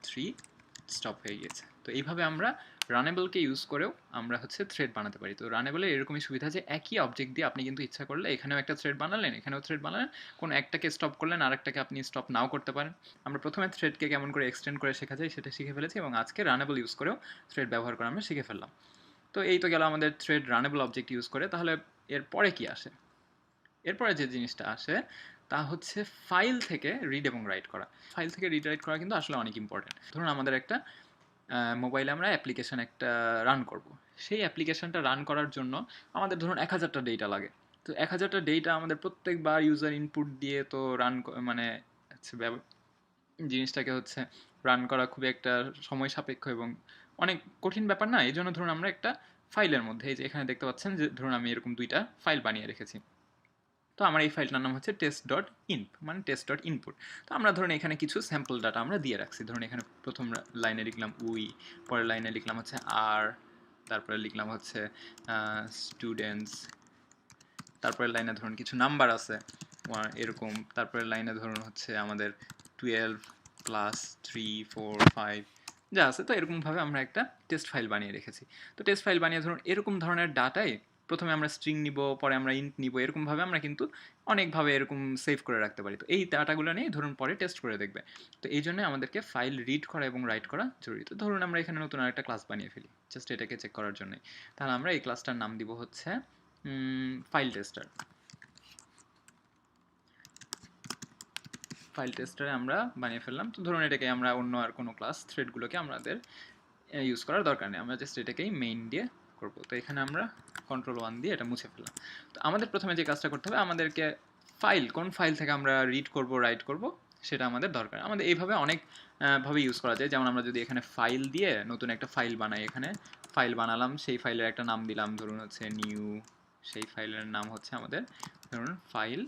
3 স্টপ হয়ে গিয়েছে। তো এইভাবে আমরা রানেবলকে ইউজ করেও আমরা হচ্ছে থ্রেড বানাতে পারি। তো রানেবলের এরকমই সুবিধা যে একই অবজেক্ট দিয়ে আপনি কিন্তু ইচ্ছা করলে এখানেও একটা থ্রেড বানালেন, এখানেও থ্রেড বানালেন, কোনো একটাকে স্টপ করলেন, আরেকটাকে আপনি স্টপ নাও করতে পারেন। আমরা প্রথমে থ্রেডকে কেমন করে এক্সটেন্ড করে শেখা যায় সেটা শিখে ফেলেছি, এবং আজকে রানেবল ইউজ করেও থ্রেড ব্যবহার করা আমরা শিখে ফেললাম। তো এই তো গেল আমাদের থ্রেড রানেবল অবজেক্ট ইউজ করে। তাহলে এরপরে কি আসে? এরপরে যে জিনিসটা আসে তা হচ্ছে ফাইল থেকে রিড এবং রাইট করা। ফাইল থেকে রিড রাইট করা কিন্তু আসলে অনেক ইম্পর্টেন্ট। ধরুন আমাদের একটা মোবাইলে আমরা অ্যাপ্লিকেশন একটা রান করব। সেই অ্যাপ্লিকেশনটা রান করার জন্য আমাদের ধরুন 1000টা ডেটা লাগে। তো 1000টা ডেটা আমাদের প্রত্যেকবার ইউজার ইনপুট দিয়ে তো রান, মানে জিনিসটাকে হচ্ছে রান করা খুবই একটা সময় সাপেক্ষ এবং অনেক কঠিন ব্যাপার না। এই জন্য ধরুন আমরা একটা ফাইলের মধ্যে, এই যে এখানে দেখতে পাচ্ছেন যে ধরুন আমি এরকম দুইটা ফাইল বানিয়ে রেখেছি। তো আমার এই ফাইলটার নাম হচ্ছে টেস্ট ডট ইনপ, মানে টেস্ট ডট ইনপুট। তো আমরা ধরুন এখানে কিছু স্যাম্পল ডাটা আমরা দিয়ে রাখছি। ধরুন এখানে প্রথম লাইনে লিখলাম উই, পরের লাইনে লিখলাম হচ্ছে আর, তারপরে লিখলাম হচ্ছে স্টুডেন্টস, তারপরের লাইনে ধরুন কিছু নাম্বার আছে এরকম, তারপরের লাইনে ধরুন হচ্ছে আমাদের 12 প্লাস 3 4 5 যা আছে। তো এরকমভাবে আমরা একটা টেস্ট ফাইল বানিয়ে রেখেছি। তো টেস্ট ফাইল বানিয়ে ধরুন এরকম ধরনের ডাটাই প্রথমে আমরা স্ট্রিং নিব, পরে আমরা ইন্ট নিব, এরকমভাবে আমরা কিন্তু অনেকভাবে এরকম সেভ করে রাখতে পারি। তো এই ডাটাগুলো নিয়ে ধরুন পরে টেস্ট করে দেখবে। তো এই জন্য আমাদেরকে ফাইল রিড করা এবং রাইট করা জরুরি। তো ধরুন আমরা এখানে নতুন আরেকটা ক্লাস বানিয়ে ফেলি জাস্ট এটাকে চেক করার জন্যই। তাহলে আমরা এই ক্লাসটার নাম দিব হচ্ছে ফাইল টেস্টার। ফাইল টেস্টারে আমরা বানিয়ে ফেললাম। তো ধরুন এটাকে আমরা অন্য আর কোনো ক্লাস থ্রেডগুলোকে আমাদের ইউজ করার দরকার নেই, আমরা জাস্ট এটাকেই মেইন দিয়ে করব। তো এখানে আমরা Ctrl+1 দিয়ে এটা মুছে ফেললাম। তো আমাদের প্রথমে যে কাজটা করতে হবে, আমাদেরকে ফাইল, কোন ফাইল থেকে আমরা রিড করব রাইট করব সেটা আমাদের দরকার। আমাদের এইভাবে অনেক ভাবে ইউজ করা যায়। যেমন আমরা যদি এখানে ফাইল দিয়ে নতুন একটা ফাইল বানাই, এখানে ফাইল বানালাম, সেই ফাইলের একটা নাম দিলাম ধরুন হচ্ছে নিউ, সেই ফাইলের নাম হচ্ছে আমাদের ধরুন ফাইল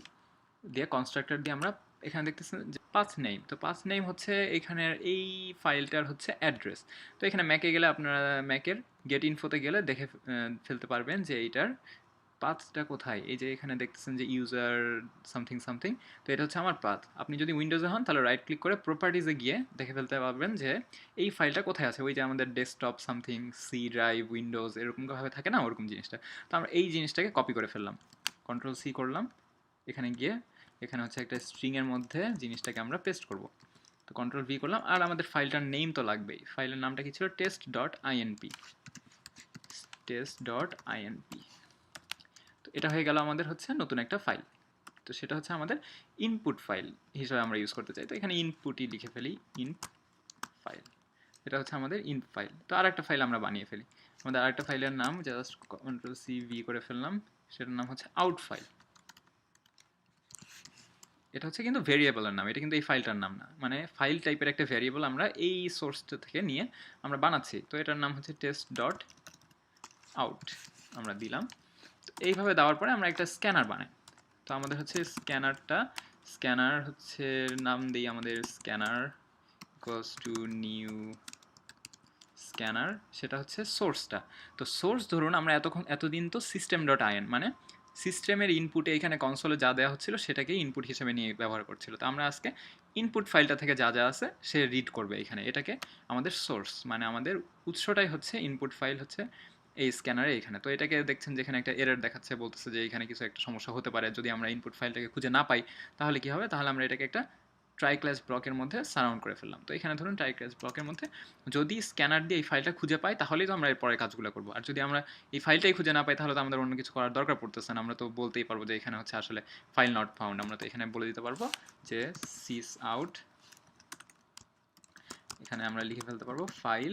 দিয়ে কনস্ট্রাক্টর দিয়ে আমরা এখানে দেখতেছেন যে পাথ নেম। তো পাথ নেম হচ্ছে এখানের এই ফাইলটার হচ্ছে অ্যাড্রেস। তো এখানে ম্যাকে গেলে আপনারা ম্যাকের গেট ইনফোতে গেলে দেখে ফেলতে পারবেন যে এইটার পাথটা কোথায়। এই যে এখানে দেখতেছেন যে ইউজার সামথিং সামথিং, তো এটা হচ্ছে আমার পাথ। আপনি যদি উইন্ডোজে হন তাহলে রাইট ক্লিক করে প্রপার্টিজে গিয়ে দেখে ফেলতে পারবেন যে এই ফাইলটা কোথায় আছে। ওই যে আমাদের desktop something C drive Windows এরকমভাবে থাকে না, ওরকম জিনিসটা। তো আমরা এই জিনিসটাকে কপি করে ফেললাম, Ctrl+C করলাম, এখানে গিয়ে এখানে হচ্ছে একটা স্ট্রিংয়ের মধ্যে জিনিসটাকে আমরা পেস্ট করব। তো Ctrl+V করলাম, আর আমাদের ফাইলটার নেম তো লাগবেই। ফাইলের নামটা কি ছিল? test.inp, test.inp। তো এটা হয়ে গেল আমাদের হচ্ছে নতুন একটা ফাইল। তো সেটা হচ্ছে আমাদের ইনপুট ফাইল হিসেবে আমরা ইউজ করতে চাই। তো এখানে ইনপুটই লিখে ফেলি, ইনপ ফাইল। এটা হচ্ছে আমাদের ইনপ ফাইল। তো আর একটা ফাইল আমরা বানিয়ে ফেলি। আমাদের আরেকটা ফাইলের নাম জাস্ট Ctrl+C+V করে ফেললাম, সেটার নাম হচ্ছে আউট ফাইল। এটা হচ্ছে কিন্তু ভেরিয়েবলের নাম, এটা কিন্তু এই ফাইলটার নাম না। মানে ফাইল টাইপের একটা ভেরিয়েবল আমরা এই সোর্সটা থেকে নিয়ে আমরা বানাচ্ছি। তো এটার নাম হচ্ছে টেস্ট ডট আউট আমরা দিলাম। তো এইভাবে দেওয়ার পরে আমরা একটা স্ক্যানার বানাই। তো আমাদের হচ্ছে স্ক্যানার হচ্ছে নাম দিই আমাদের scanner equals to new scanner, সেটা হচ্ছে সোর্সটা। তো সোর্স ধরুন আমরা এতদিন তো সিস্টেম ডট আইএন, মানে সিস্টেমের ইনপুটে এখানে কনসোলে যা দেওয়া হচ্ছিল সেটাকে ইনপুট হিসেবে নিয়ে ব্যবহার করছিল। তো আমরা আজকে ইনপুট ফাইলটা থেকে যা যা আছে সে রিড করবে এখানে, এটাকে আমাদের সোর্স, মানে আমাদের উৎসটাই হচ্ছে ইনপুট ফাইল হচ্ছে এই স্ক্যানারে এখানে। তো এটাকে দেখছেন যে এখানে একটা এরর দেখাচ্ছে, বলতেছে যে এখানে কিছু একটা সমস্যা হতে পারে। যদি আমরা ইনপুট ফাইলটাকে খুঁজে না পাই তাহলে কি হবে? তাহলে আমরা এটাকে একটা ট্রাই ক্লাস ব্লকের মধ্যে সারাউন্ড করে ফেললাম। তো এখানে ধরুন ট্রাই ক্লাস ব্লকের মধ্যে যদি স্ক্যানার দিয়ে এই ফাইলটা খুঁজে পাই তাহলেই তো আমরা এর পরে কাজগুলো করবো। আর যদি আমরা এই ফাইলটাই খুঁজে না পাই তাহলে তো আমাদের অন্য কিছু করার দরকার পড়তেছে না। আমরা তো বলতেই পারবো যে এখানে হচ্ছে আসলে ফাইল নট ফাউন্ড। আমরা তো এখানে বলে দিতে পারবো যে সিস আউট, এখানে আমরা লিখে ফেলতে পারবো ফাইল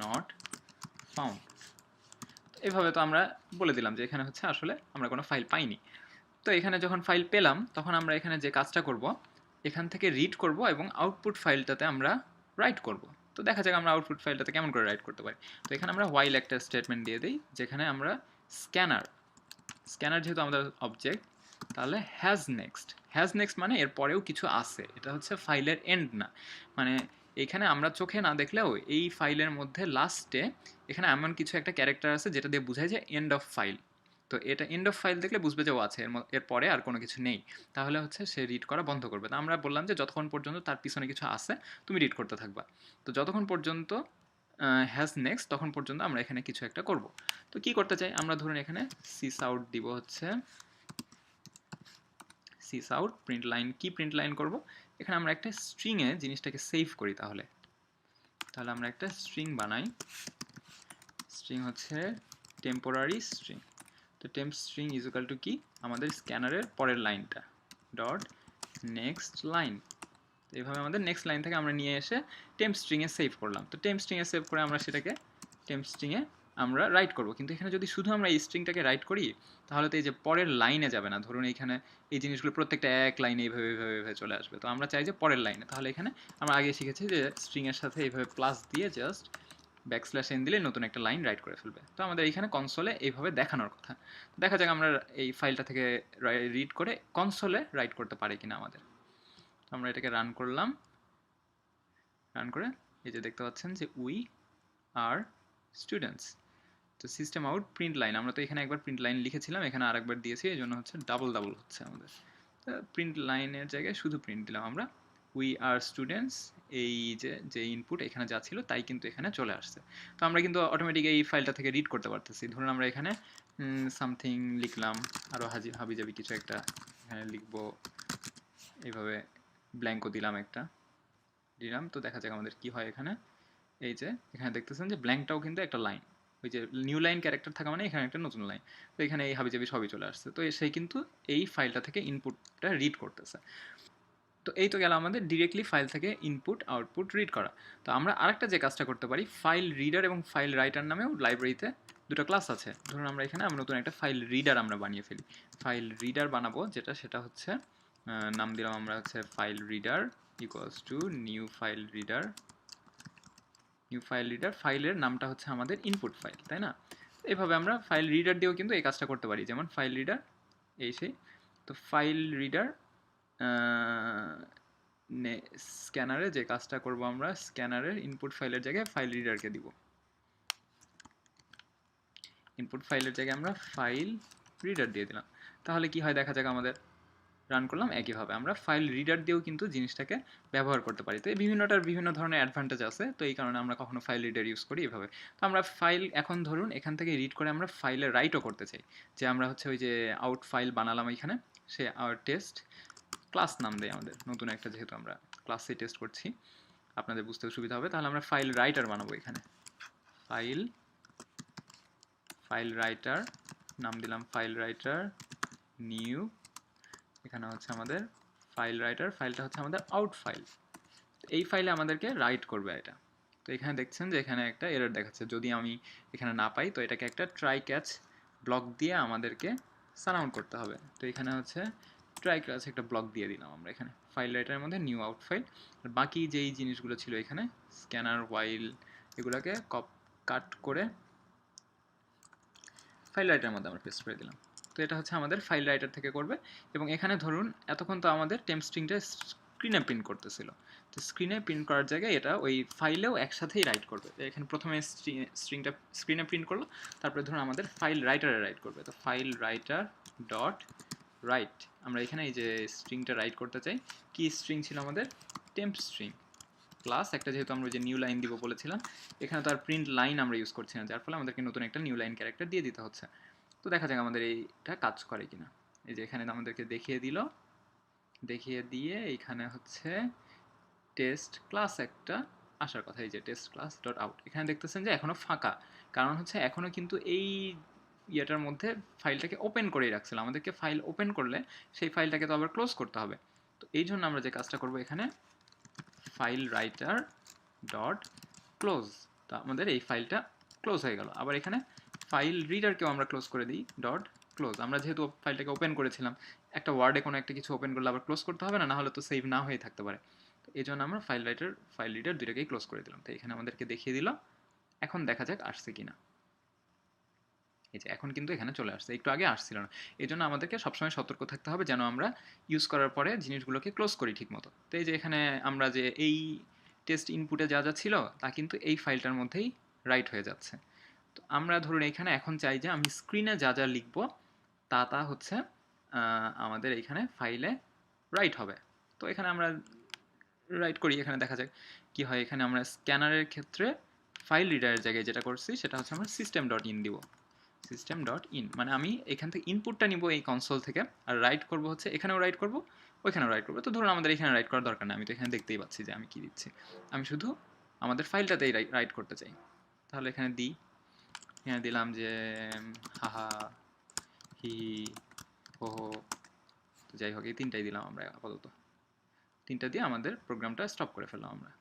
নট ফাউন্ড। এইভাবে তো আমরা বলে দিলাম যে এখানে হচ্ছে আসলে আমরা কোনো ফাইল পাইনি। তো এখানে যখন ফাইল পেলাম তখন আমরা এখানে যে কাজটা করব, এখান থেকে রিড করব এবং আউটপুট ফাইলটাতে আমরা রাইট করব। তো দেখা যাক আমরা আউটপুট ফাইলটাতে কেমন করে রাইট করতে পারি। তো এখানে আমরা while একটা স্টেটমেন্ট দিয়ে দিই, যেখানে আমরা স্ক্যানার যেহেতু আমাদের অবজেক্ট, তাহলে হ্যাজ নেক্সট মানে এর পরেও কিছু আছে, এটা হচ্ছে ফাইলের এন্ড না। মানে এখানে আমরা চোখে না দেখলেও এই ফাইলের মধ্যে লাস্টে এখানে এমন কিছু একটা ক্যারেক্টার আছে যেটা দিয়ে বোঝায় যে এন্ড অফ ফাইল। তো এটা এন্ড অফ ফাইল দেখলে বুঝবে যে ও আছে, এর পরে আর কোনো কিছু নেই। তাহলে হচ্ছে সে রিড করা বন্ধ করবে। তো আমরা বললাম যে যতক্ষণ পর্যন্ত তার পিছনে কিছু আছে তুমি রিড করতে থাকবা। তো যতক্ষণ পর্যন্ত হ্যাজ নেক্সট তখন পর্যন্ত আমরা এখানে কিছু একটা করব। তো কি করতে চাই আমরা, ধরুন এখানে সিস আউট দিব হচ্ছে সিস আউট প্রিন্ট লাইন। কি প্রিন্ট লাইন করব? এখানে আমরা একটা স্ট্রিংয়ে জিনিসটাকে সেভ করি। তাহলে আমরা একটা স্ট্রিং বানাই। স্ট্রিং হচ্ছে টেম্পোরারি স্ট্রিং। তো temp string is equal to কি? আমাদের স্ক্যানারের পরের লাইনটা ডট নেক্সট লাইন। তো এইভাবে আমাদের নেক্সট লাইন থেকে আমরা নিয়ে এসে টেম্প স্ট্রিংয়ে সেভ করলাম। তো টেম্প স্ট্রিংয়ে সেভ করে আমরা সেটাকে টেম্প স্ট্রিংয়ে আমরা রাইট করব, কিন্তু এখানে যদি শুধু আমরা এই স্ট্রিংটাকে রাইট করি তাহলে তো এই যে পরের লাইনে যাবে না। ধরুন এইখানে এই জিনিসগুলো প্রত্যেকটা এক লাইনে এইভাবে এইভাবে এইভাবে চলে আসবে, তো আমরা চাই যে পরের লাইনে। তাহলে এখানে আমরা আগে শিখেছি যে স্ট্রিংয়ের সাথে এইভাবে প্লাস দিয়ে জাস্ট ব্যাকস্ল্যাশ এন দিলে নতুন একটা লাইন রাইট করে ফেলবে। তো আমাদের এইখানে কনসোলে এইভাবে দেখানোর কথা। দেখা যাক আমরা এই ফাইলটা থেকে রিড করে কনসোলে রাইট করতে পারি কিনা আমাদের। তো আমরা এটাকে রান করলাম, রান করে এই যে দেখতে পাচ্ছেন যে উই আর স্টুডেন্টস। তো সিস্টেম আউট প্রিন্ট লাইন, আমরা তো এখানে একবার প্রিন্ট লাইন লিখেছিলাম, এখানে আরেকবার দিয়েছি, এই জন্য হচ্ছে ডাবল ডাবল হচ্ছে আমাদের। তো প্রিন্ট লাইনের জায়গায় শুধু প্রিন্ট দিলাম আমরা উই আর স্টুডেন্টস। এই যে ইনপুট এখানে যা ছিল তাই কিন্তু এখানে চলে আসছে। তো আমরা কিন্তু অটোমেটিক এই ফাইলটা থেকে রিড করতে পারতেছি। ধরুন আমরা এখানে সামথিং লিখলাম, আরও হাবি যাবি কিছু একটা এখানে লিখবো, এইভাবে ব্ল্যাঙ্কও দিলাম একটা দিলাম। তো দেখা যাক আমাদের কি হয় এখানে। এই যে এখানে দেখতেছেন যে ব্ল্যাঙ্কটাও কিন্তু একটা লাইন, ওই যে নিউ লাইন ক্যারেক্টার থাকা মানে এখানে একটা নতুন লাইন। তো এখানে এই হাবিজাবি সবই চলে আসছে। তো সেই কিন্তু এই ফাইলটা থেকে ইনপুটটা রিড করতেছে। তো এই তো গেল আমাদের ডিরেক্টলি ফাইল থেকে ইনপুট আউটপুট রিড করা। তো আমরা আরেকটা যে কাজটা করতে পারি, ফাইল রিডার এবং ফাইল রাইটার নামেও লাইব্রেরিতে দুটো ক্লাস আছে। ধরুন আমরা এখানে আমরা নতুন একটা ফাইল রিডার আমরা বানিয়ে ফেলি। ফাইল রিডার বানাবো যেটা, সেটা হচ্ছে নাম দিলাম আমরা হচ্ছে file reader equals to new file reader. New file reader, ফাইলের নামটা হচ্ছে আমাদের ইনপুট ফাইল, তাই না? এভাবে আমরা ফাইল রিডার দিয়েও কিন্তু এই কাজটা করতে পারি, যেমন ফাইল রিডার এই সেই। তো ফাইল রিডার স্ক্যানারে যে কাজটা করব আমরা, স্ক্যানারের ইনপুট ফাইলের জায়গায় ফাইল রিডারকে দিব। ইনপুট ফাইলের জায়গায় আমরা ফাইল রিডার দিয়ে দিলাম। তাহলে কি হয় দেখা যাক, আমাদের রান করলাম একইভাবে আমরা ফাইল রিডার দিয়েও কিন্তু জিনিসটাকে ব্যবহার করতে পারি। তো এই বিভিন্নটার বিভিন্ন ধরনের অ্যাডভান্টেজ আছে, তো এই কারণে আমরা কখনো ফাইল রিডার ইউজ করি এভাবে। তো আমরা ফাইল এখন ধরুন এখান থেকে রিড করে আমরা ফাইলে রাইটও করতে চাই, যে আমরা হচ্ছে ওই যে আউট ফাইল বানালাম এখানে, সে আউট টেস্ট ক্লাস নাম দেয় আমাদের নতুন একটা, যেহেতু আমরা ক্লাসে টেস্ট করছি আপনাদের বুঝতেও সুবিধা হবে। তাহলে আমরা ফাইল রাইটার বানাবো এখানে, ফাইল রাইটার নাম দিলাম ফাইল রাইটার নিউ। এখানে হচ্ছে আমাদের ফাইল রাইটার, ফাইলটা হচ্ছে আমাদের আউট ফাইল। এই ফাইলে আমাদেরকে রাইট করবে এটা। তো এখানে দেখছেন যে এখানে একটা এরর দেখাচ্ছে, যদি আমি এখানে না পাই তো এটাকে একটা ট্রাই ক্যাচ ব্লক দিয়ে আমাদেরকে সারাউন্ড করতে হবে। তো এখানে হচ্ছে ট্রাই ক্যাচ একটা ব্লক দিয়ে দিলাম আমরা এখানে ফাইল রাইটারের মধ্যে নিউ আউট ফাইল। আর বাকি যেই জিনিসগুলো ছিল এখানে স্ক্যানার ওয়াইল, এগুলোকে কাট করে ফাইল রাইটারের মধ্যে আমরা পেস্ট করে দিলাম। তো এটা হচ্ছে আমাদের ফাইল রাইটার থেকে করবে। এবং এখানে ধরুন এতক্ষণ তো আমাদের টেম্প স্ট্রিংটা স্ক্রিনে প্রিন্ট করতেছিল, তো স্ক্রিনে প্রিন্ট করার জায়গায় এটা ওই ফাইলেও একসাথেই রাইট করবে। তো এখানে প্রথমে স্ট্রিংটা স্ক্রিনে প্রিন্ট করলো, তারপরে ধরুন আমাদের ফাইল রাইটারে রাইট করবে। তো ফাইল রাইটার ডট রাইট, আমরা এখানে এই যে স্ট্রিংটা রাইট করতে চাই, কি স্ট্রিং ছিল আমাদের টেম্প স্ট্রিং প্লাস একটা, যেহেতু আমরা যে নিউ লাইন দিব বলেছিলাম, এখানে তো আর প্রিন্ট লাইন আমরা ইউজ করছি না, যার ফলে আমাদেরকে নতুন একটা নিউ লাইন ক্যারেক্টার দিয়ে দিতে হচ্ছে। তো দেখা যাক আমাদের এইটা কাজ করে কিনা। এই যে এখানে আমাদেরকে দেখিয়ে দিল, দেখিয়ে দিয়ে এইখানে হচ্ছে টেস্ট ক্লাস একটা আসার কথা, এই যে টেস্ট ক্লাস ডট আউট। এখানে দেখতেছেন যে এখনও ফাঁকা, কারণ হচ্ছে এখনও কিন্তু এই ইয়েটার মধ্যে ফাইলটাকে ওপেন করেই রাখছিলাম। আমাদেরকে ফাইল ওপেন করলে সেই ফাইলটাকে তো আবার ক্লোজ করতে হবে। তো এই জন্য আমরা যে কাজটা করবো এখানে ফাইল রাইটার ডট ক্লোজ, তো আমাদের এই ফাইলটা ক্লোজ হয়ে গেল। আবার এখানে ফাইল রিডারকেও আমরা ক্লোজ করে দিই ডট ক্লোজ। আমরা যেহেতু ফাইলটাকে ওপেন করেছিলাম, একটা ওয়ার্ডে কোনো একটা কিছু ওপেন করলে আবার ক্লোজ করতে হবে না, নাহলে তো সেভ না হয়ে থাকতে পারে। তো এই জন্য আমরা ফাইল রাইটার ফাইল রিডার দুইটাকেই ক্লোজ করে দিলাম। তো এখানে আমাদেরকে দেখিয়ে দিল, এখন দেখা যাক আসছে কিনা। এই যে এখন কিন্তু এখানে চলে আসছে, একটু আগে আসছিল না। এই জন্য আমাদেরকে সবসময় সতর্ক থাকতে হবে যেন আমরা ইউজ করার পরে জিনিসগুলোকে ক্লোজ করি ঠিক মতো। তো এই যে এখানে আমরা যে এই টেস্ট ইনপুটে যা যা ছিল তা কিন্তু এই ফাইলটার মধ্যেই রাইট হয়ে যাচ্ছে। তো আমরা ধরুন এখানে এখন চাই যে আমি স্ক্রিনে যা যা লিখব তা হচ্ছে আমাদের এইখানে ফাইলে রাইট হবে। তো এখানে আমরা রাইট করি, এখানে দেখা যাক কি হয়। এখানে আমরা স্ক্যানারের ক্ষেত্রে ফাইল রিডারের জায়গায় যেটা করছি সেটা হচ্ছে আমরা সিস্টেম ডট ইন দিব। সিস্টেম ডট ইন মানে আমি এখান থেকে ইনপুটটা নিব এই কনসোল থেকে, আর রাইট করব হচ্ছে এখানেও রাইট করব ওইখানেও রাইট করবো। তো ধরুন আমাদের এখানে রাইট করার দরকার নেই, আমি তো এখানে দেখতেই পাচ্ছি যে আমি কি দিচ্ছি, আমি শুধু আমাদের ফাইলটাতেই রাইট করতে চাই। তাহলে এখানে দিই, এখানে দিলাম যে হাহা হি হো হো। তো যাই হোক এই তিনটাই দিলাম আমরা আপাতত, তিনটা দিয়ে আমাদের প্রোগ্রামটা স্টপ করে ফেললাম আমরা।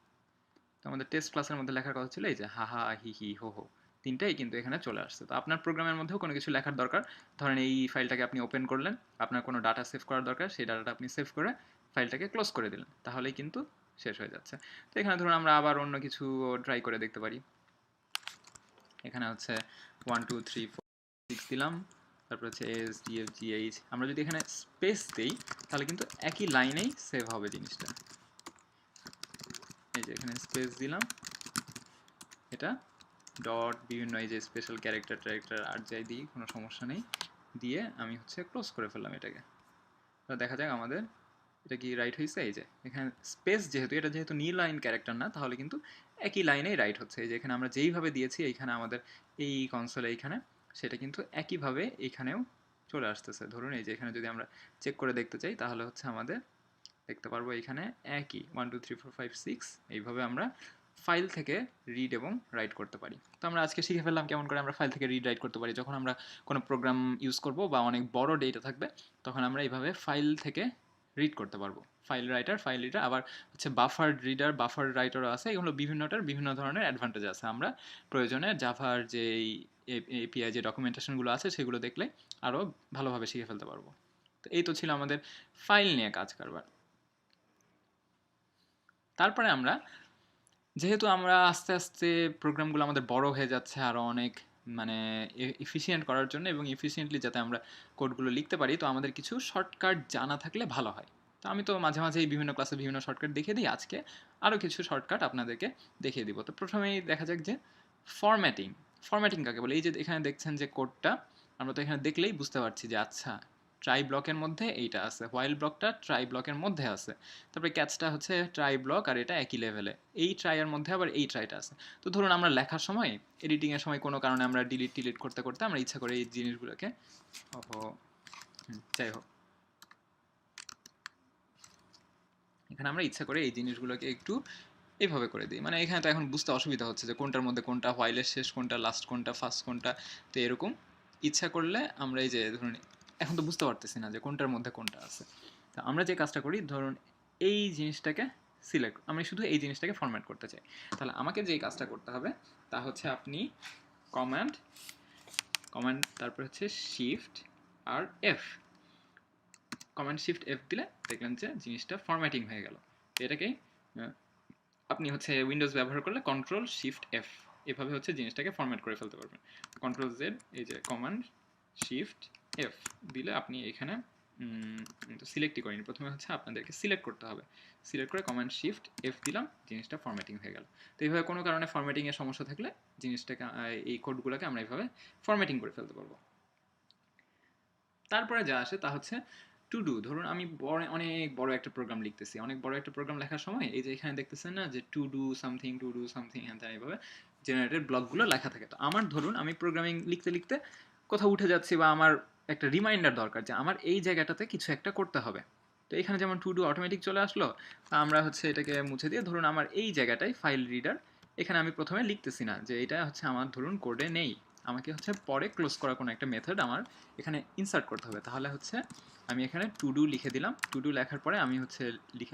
তো আমাদের টেস্ট ক্লাসের মধ্যে লেখার কথা ছিল এই যে হাহা হি হি হো হো, তিনটাই কিন্তু এখানে চলে আসছে। তো আপনার প্রোগ্রামের মধ্যেও কোনো কিছু লেখার দরকার, ধরেন এই ফাইলটাকে আপনি ওপেন করলেন, আপনার কোনো ডাটা সেভ করার দরকার, সেই ডাটাটা আপনি সেভ করে ফাইলটাকে ক্লোজ করে দিলেন, তাহলেই কিন্তু শেষ হয়ে যাচ্ছে। তো এখানে ধরুন আমরা আবার অন্য কিছু ট্রাই করে দেখতে পারি। এখানে হচ্ছে 1 2 3 4 6 দিলাম, তারপর হচ্ছে S D F G H. আমরা যদি এখানে স্পেস দিই তাহলে কিন্তু একই লাইনেই সেভ হবে জিনিসটা। এই যে এখানে স্পেস দিলাম, এটা ডট বিভিন্ন এই যে স্পেশাল ক্যারেক্টার আর যাই দিই কোনো সমস্যা নেই, দিয়ে আমি হচ্ছে ক্লোজ করে ফেললাম এটাকে। তো দেখা যাক আমাদের এটা কি রাইট হয়েছে। এই যে এখানে স্পেস যেহেতু এটা যেহেতু নীল লাইন ক্যারেক্টার না, তাহলে কিন্তু একই লাইনেই রাইট হচ্ছে। এই যে এখানে আমরা যেইভাবে দিয়েছি এইখানে আমাদের এই কনসোলে এইখানে, সেটা কিন্তু একইভাবে এইখানেও চলে আসতেছে। ধরুন এই যে এখানে যদি আমরা চেক করে দেখতে চাই তাহলে হচ্ছে আমাদের দেখতে পারবো এখানে একই 1 2 3 4 5 6 এইভাবে আমরা ফাইল থেকে রিড এবং রাইট করতে পারি। তো আমরা আজকে শিখে ফেললাম কেমন করে আমরা ফাইল থেকে রিড রাইট করতে পারি। যখন আমরা কোনো প্রোগ্রাম ইউজ করব বা অনেক বড় ডেটা থাকবে, তখন আমরা এইভাবে ফাইল থেকে রিড করতে পারবো। ফাইল রিডার আবার হচ্ছে বাফার রিডার, বাফার রাইটারও আছে। এগুলো বিভিন্নটার বিভিন্ন ধরনের অ্যাডভান্টেজ আছে। আমরা প্রয়োজনে জাভার যে এপিআই যে ডকুমেন্টেশনগুলো আছে সেগুলো দেখলে আরও ভালোভাবে শিখে ফেলতে পারবো। তো এই তো ছিল আমাদের ফাইল নিয়ে কাজ কারবার। তারপরে আমরা যেহেতু আমরা আস্তে আস্তে প্রোগ্রামগুলো আমাদের বড় হয়ে যাচ্ছে আরও অনেক মানে এফিসিয়েন্ট করার জন্য এবং এফিসিয়েন্টলি যাতে আমরা কোডগুলো লিখতে পারি, তো আমাদের কিছু শর্টকাট জানা থাকলে ভালো হয়। তো আমি তো মাঝে মাঝে এই বিভিন্ন ক্লাসে বিভিন্ন শর্টকাট দেখিয়ে দিই, আজকে আরও কিছু শর্টকাট আপনাদেরকে দেখিয়ে দিব। তো প্রথমেই দেখা যাক যে ফরম্যাটিং। ফরম্যাটিং কাকে বলে? এই যে এখানে দেখছেন যে কোডটা, আমরা তো এখানে দেখলেই বুঝতে পারছি যে আচ্ছা ট্রাই ব্লকের মধ্যে এইটা আছে, হোয়াইল ব্লকটা ট্রাই ব্লকের মধ্যে আছে, তারপরে ক্যাচটা হচ্ছে ট্রাই ব্লক আর এটা একই লেভেলে, এই ট্রাইয়ের মধ্যে আবার এই ট্রাইটা আছে। তো ধরুন আমরা লেখার সময়, এডিটিংয়ের সময় কোনো কারণে আমরা ডিলিট করতে করতে আমরা ইচ্ছা করে এই জিনিসগুলোকে, ওহো যাই হোক, এখানে আমরা ইচ্ছা করে এই জিনিসগুলোকে একটু এইভাবে করে দিই। মানে এখানে তো এখন বুঝতে অসুবিধা হচ্ছে যে কোনটার মধ্যে কোনটা, হোয়াইলের শেষ কোনটা, লাস্ট কোনটা, ফার্স্ট কোনটা। তো এরকম ইচ্ছা করলে আমরা এই যে ধরুন এখন তো বুঝতে পারতেছি না যে কোনটার মধ্যে কোনটা আছে। তো আমরা যে কাজটা করি, ধরুন এই জিনিসটাকে সিলেক্ট, আমি শুধু এই জিনিসটাকে ফরম্যাট করতে চাই, তাহলে আমাকে যেই কাজটা করতে হবে তা হচ্ছে আপনি কমান্ড কমান্ড তারপর হচ্ছে শিফট আর এফ, কমান্ড শিফট এফ দিলে দেখলেন যে জিনিসটা ফরম্যাটিং হয়ে গেল। এটাকেই আপনি হচ্ছে উইন্ডোজ ব্যবহার করলে কন্ট্রোল শিফট এফ এভাবে হচ্ছে জিনিসটাকে ফরম্যাট করে ফেলতে পারবেন। কন্ট্রোল জেড, এই যে কমান্ড শিফট এফ দিলে আপনি এখানে তো সিলেক্টই করিনি, প্রথমে হচ্ছে আপনাদেরকে সিলেক্ট করতে হবে, সিলেক্ট করে কমান্ড শিফট এফ দিলাম, জিনিসটা ফরম্যাটিং হয়ে গেল। তো এইভাবে কোনো কারণে ফরম্যাটিংয়ের সমস্যা থাকলে জিনিসটাকে এই কোডগুলোকে আমরা এইভাবে ফরম্যাটিং করে ফেলতে পারবো। তারপরে যা আসে তা হচ্ছে টু ডু। ধরুন আমি অনেক বড় একটা প্রোগ্রাম লিখতেছি, অনেক বড় একটা প্রোগ্রাম লেখার সময় এই যে এখানে দেখতেছেন না যে টু ডু সামথিং হ্যান ত্যান এইভাবে জেনারেটেড ব্লকগুলো লেখা থাকে। তো আমার ধরুন আমি প্রোগ্রামিং লিখতে লিখতে কোথাও উঠে যাচ্ছি বা আমার একটা রিমাইন্ডার দরকার যে আমার এই জায়গাটাতে কিছু একটা করতে হবে। তো এখানে যেমন টু ডু অটোমেটিক চলে আসলো, আমরা হচ্ছে এটাকে মুছে দিয়ে ধরুন আমার এই জায়গাটায় ফাইল রিডার, এখানে আমি প্রথমে লিখতেছি না যে এটা হচ্ছে আমার ধরুন কোডে নেই, আমাকে হচ্ছে পরে ক্লোজ করা কোনো একটা মেথড আমার এখানে ইনসার্ট করতে হবে। তাহলে হচ্ছে আমি এখানে টু ডু লিখে দিলাম, টু ডু লেখার পরে আমি হচ্ছে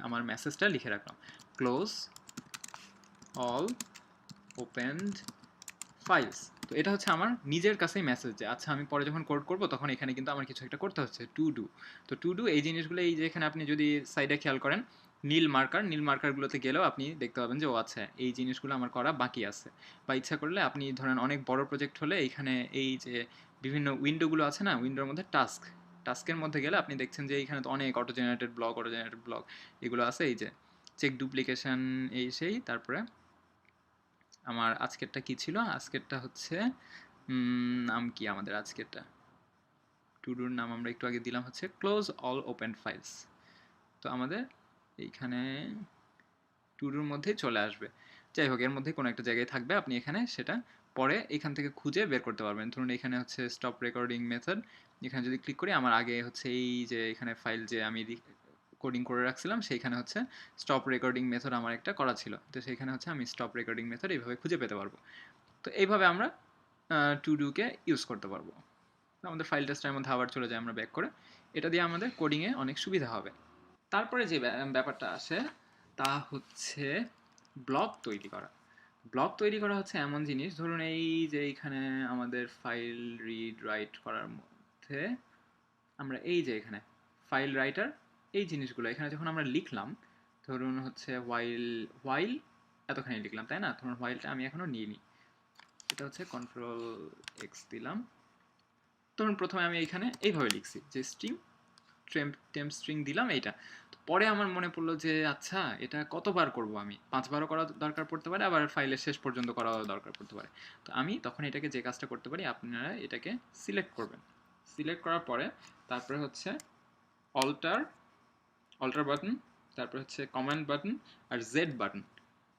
আমার মেসেজটা লিখে রাখলাম, ক্লোজ অল ওপেনড ফাইলস। তো এটা হচ্ছে আমার নিজের কাছেই মেসেজ যে আচ্ছা আমি পরে যখন কোড করব তখন এখানে কিন্তু আমার কিছু একটা করতে হচ্ছে, টু ডু। তো টু ডু এই জিনিসগুলো, এই যে এখানে আপনি যদি সাইডে খেয়াল করেন নীল মার্কারগুলোতে গেলেও আপনি দেখতে পাবেন যে ও আচ্ছা এই জিনিসগুলো আমার করা বাকি আছে। বা ইচ্ছা করলে আপনি ধরেন অনেক বড় প্রজেক্ট হলে এইখানে এই যে বিভিন্ন উইন্ডোগুলো আছে না, উইন্ডোর মধ্যে টাস্কের মধ্যে গেলে আপনি দেখছেন যে এইখানে তো অনেক অটো জেনারেটেড ব্লক এগুলো আছে, এই যে চেক ডুপ্লিকেশন এই সেই। তারপরে আমার আজকেরটা কি ছিল, আজকেরটা হচ্ছে নাম কি আমাদের আজকেরটা, টু ডুর নাম আমরা একটু আগে দিলাম হচ্ছে ক্লোজ অল ওপেন ফাইলস। তো আমাদের এইখানে টু ডুর মধ্যেই চলে আসবে। যাই হোক এর মধ্যে কোনো একটা জায়গায় থাকবে, আপনি এখানে সেটা পরে এখান থেকে খুঁজে বের করতে পারবেন। ধরুন এখানে হচ্ছে স্টপ রেকর্ডিং মেথড, এখানে যদি ক্লিক করি আমার আগে হচ্ছে এই যে এখানে ফাইল যে আমি কোডিং করে রাখছিলাম সেইখানে হচ্ছে স্টপ রেকর্ডিং মেথড আমার একটা করা ছিল, তো সেইখানে হচ্ছে আমি স্টপ রেকর্ডিং মেথড এইভাবে খুঁজে পেতে পারবো। তো এইভাবে আমরা টু ডুকে ইউজ করতে পারবো। আমাদের ফাইল টেস্টের মধ্যে আবার চলে যায় আমরা ব্যাক করে, এটা দিয়ে আমাদের কোডিংয়ে অনেক সুবিধা হবে। তারপরে যে ব্যাপারটা আসে তা হচ্ছে ব্লক তৈরি করা। ব্লক তৈরি করা হচ্ছে এমন জিনিস, ধরুন এই যে এইখানে আমাদের ফাইল রিড রাইট করার মধ্যে আমরা এই যে এখানে ফাইল রাইটার এই জিনিসগুলো এখানে যখন আমরা লিখলাম, ধরুন হচ্ছে হোয়াইল হোয়াইল এতখানি লিখলাম, তাই না? ধরুন হোয়াইলটা আমি এখনো নিইনি, এটা হচ্ছে কন্ট্রোল এক্স দিলাম। ধরুন প্রথমে আমি এখানে এইভাবে লিখছি যে স্ট্রিং টেম্প স্ট্রিং দিলাম এইটা। তো পরে আমার মনে পড়লো যে আচ্ছা এটা কতবার করব, আমি 5বারও করা দরকার পড়তে পারে, আবার ফাইলের শেষ পর্যন্ত করাও দরকার পড়তে পারে। তো আমি তখন এটাকে যে কাজটা করতে পারি, আপনারা এটাকে সিলেক্ট করবেন। সিলেক্ট করার পরে তারপরে হচ্ছে অল্টার অল্টার বাটন, তারপর হচ্ছে কমান্ড বাটন আর জেড বাটন।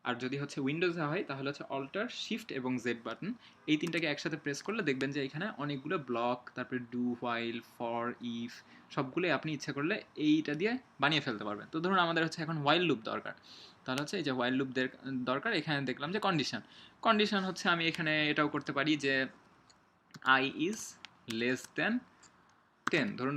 আর যদি হচ্ছে উইন্ডোজে হয় তাহলে হচ্ছে অল্টার শিফট এবং জেড বাটন, এই তিনটাকে একসাথে প্রেস করলে দেখবেন যে এখানে অনেকগুলো ব্লক, তারপরে ডু হোয়াইল ফর ইফ সবগুলোই আপনি ইচ্ছা করলে এইটা দিয়ে বানিয়ে ফেলতে পারবেন। তো ধরুন আমাদের হচ্ছে এখন হোয়াইল লুপ দরকার, তাহলে হচ্ছে এই যে হোয়াইল লুপ দরকার। এখানে দেখলাম যে কন্ডিশন, কন্ডিশন হচ্ছে আমি এখানে এটাও করতে পারি যে আই ইজ লেস দেন 10, ধরুন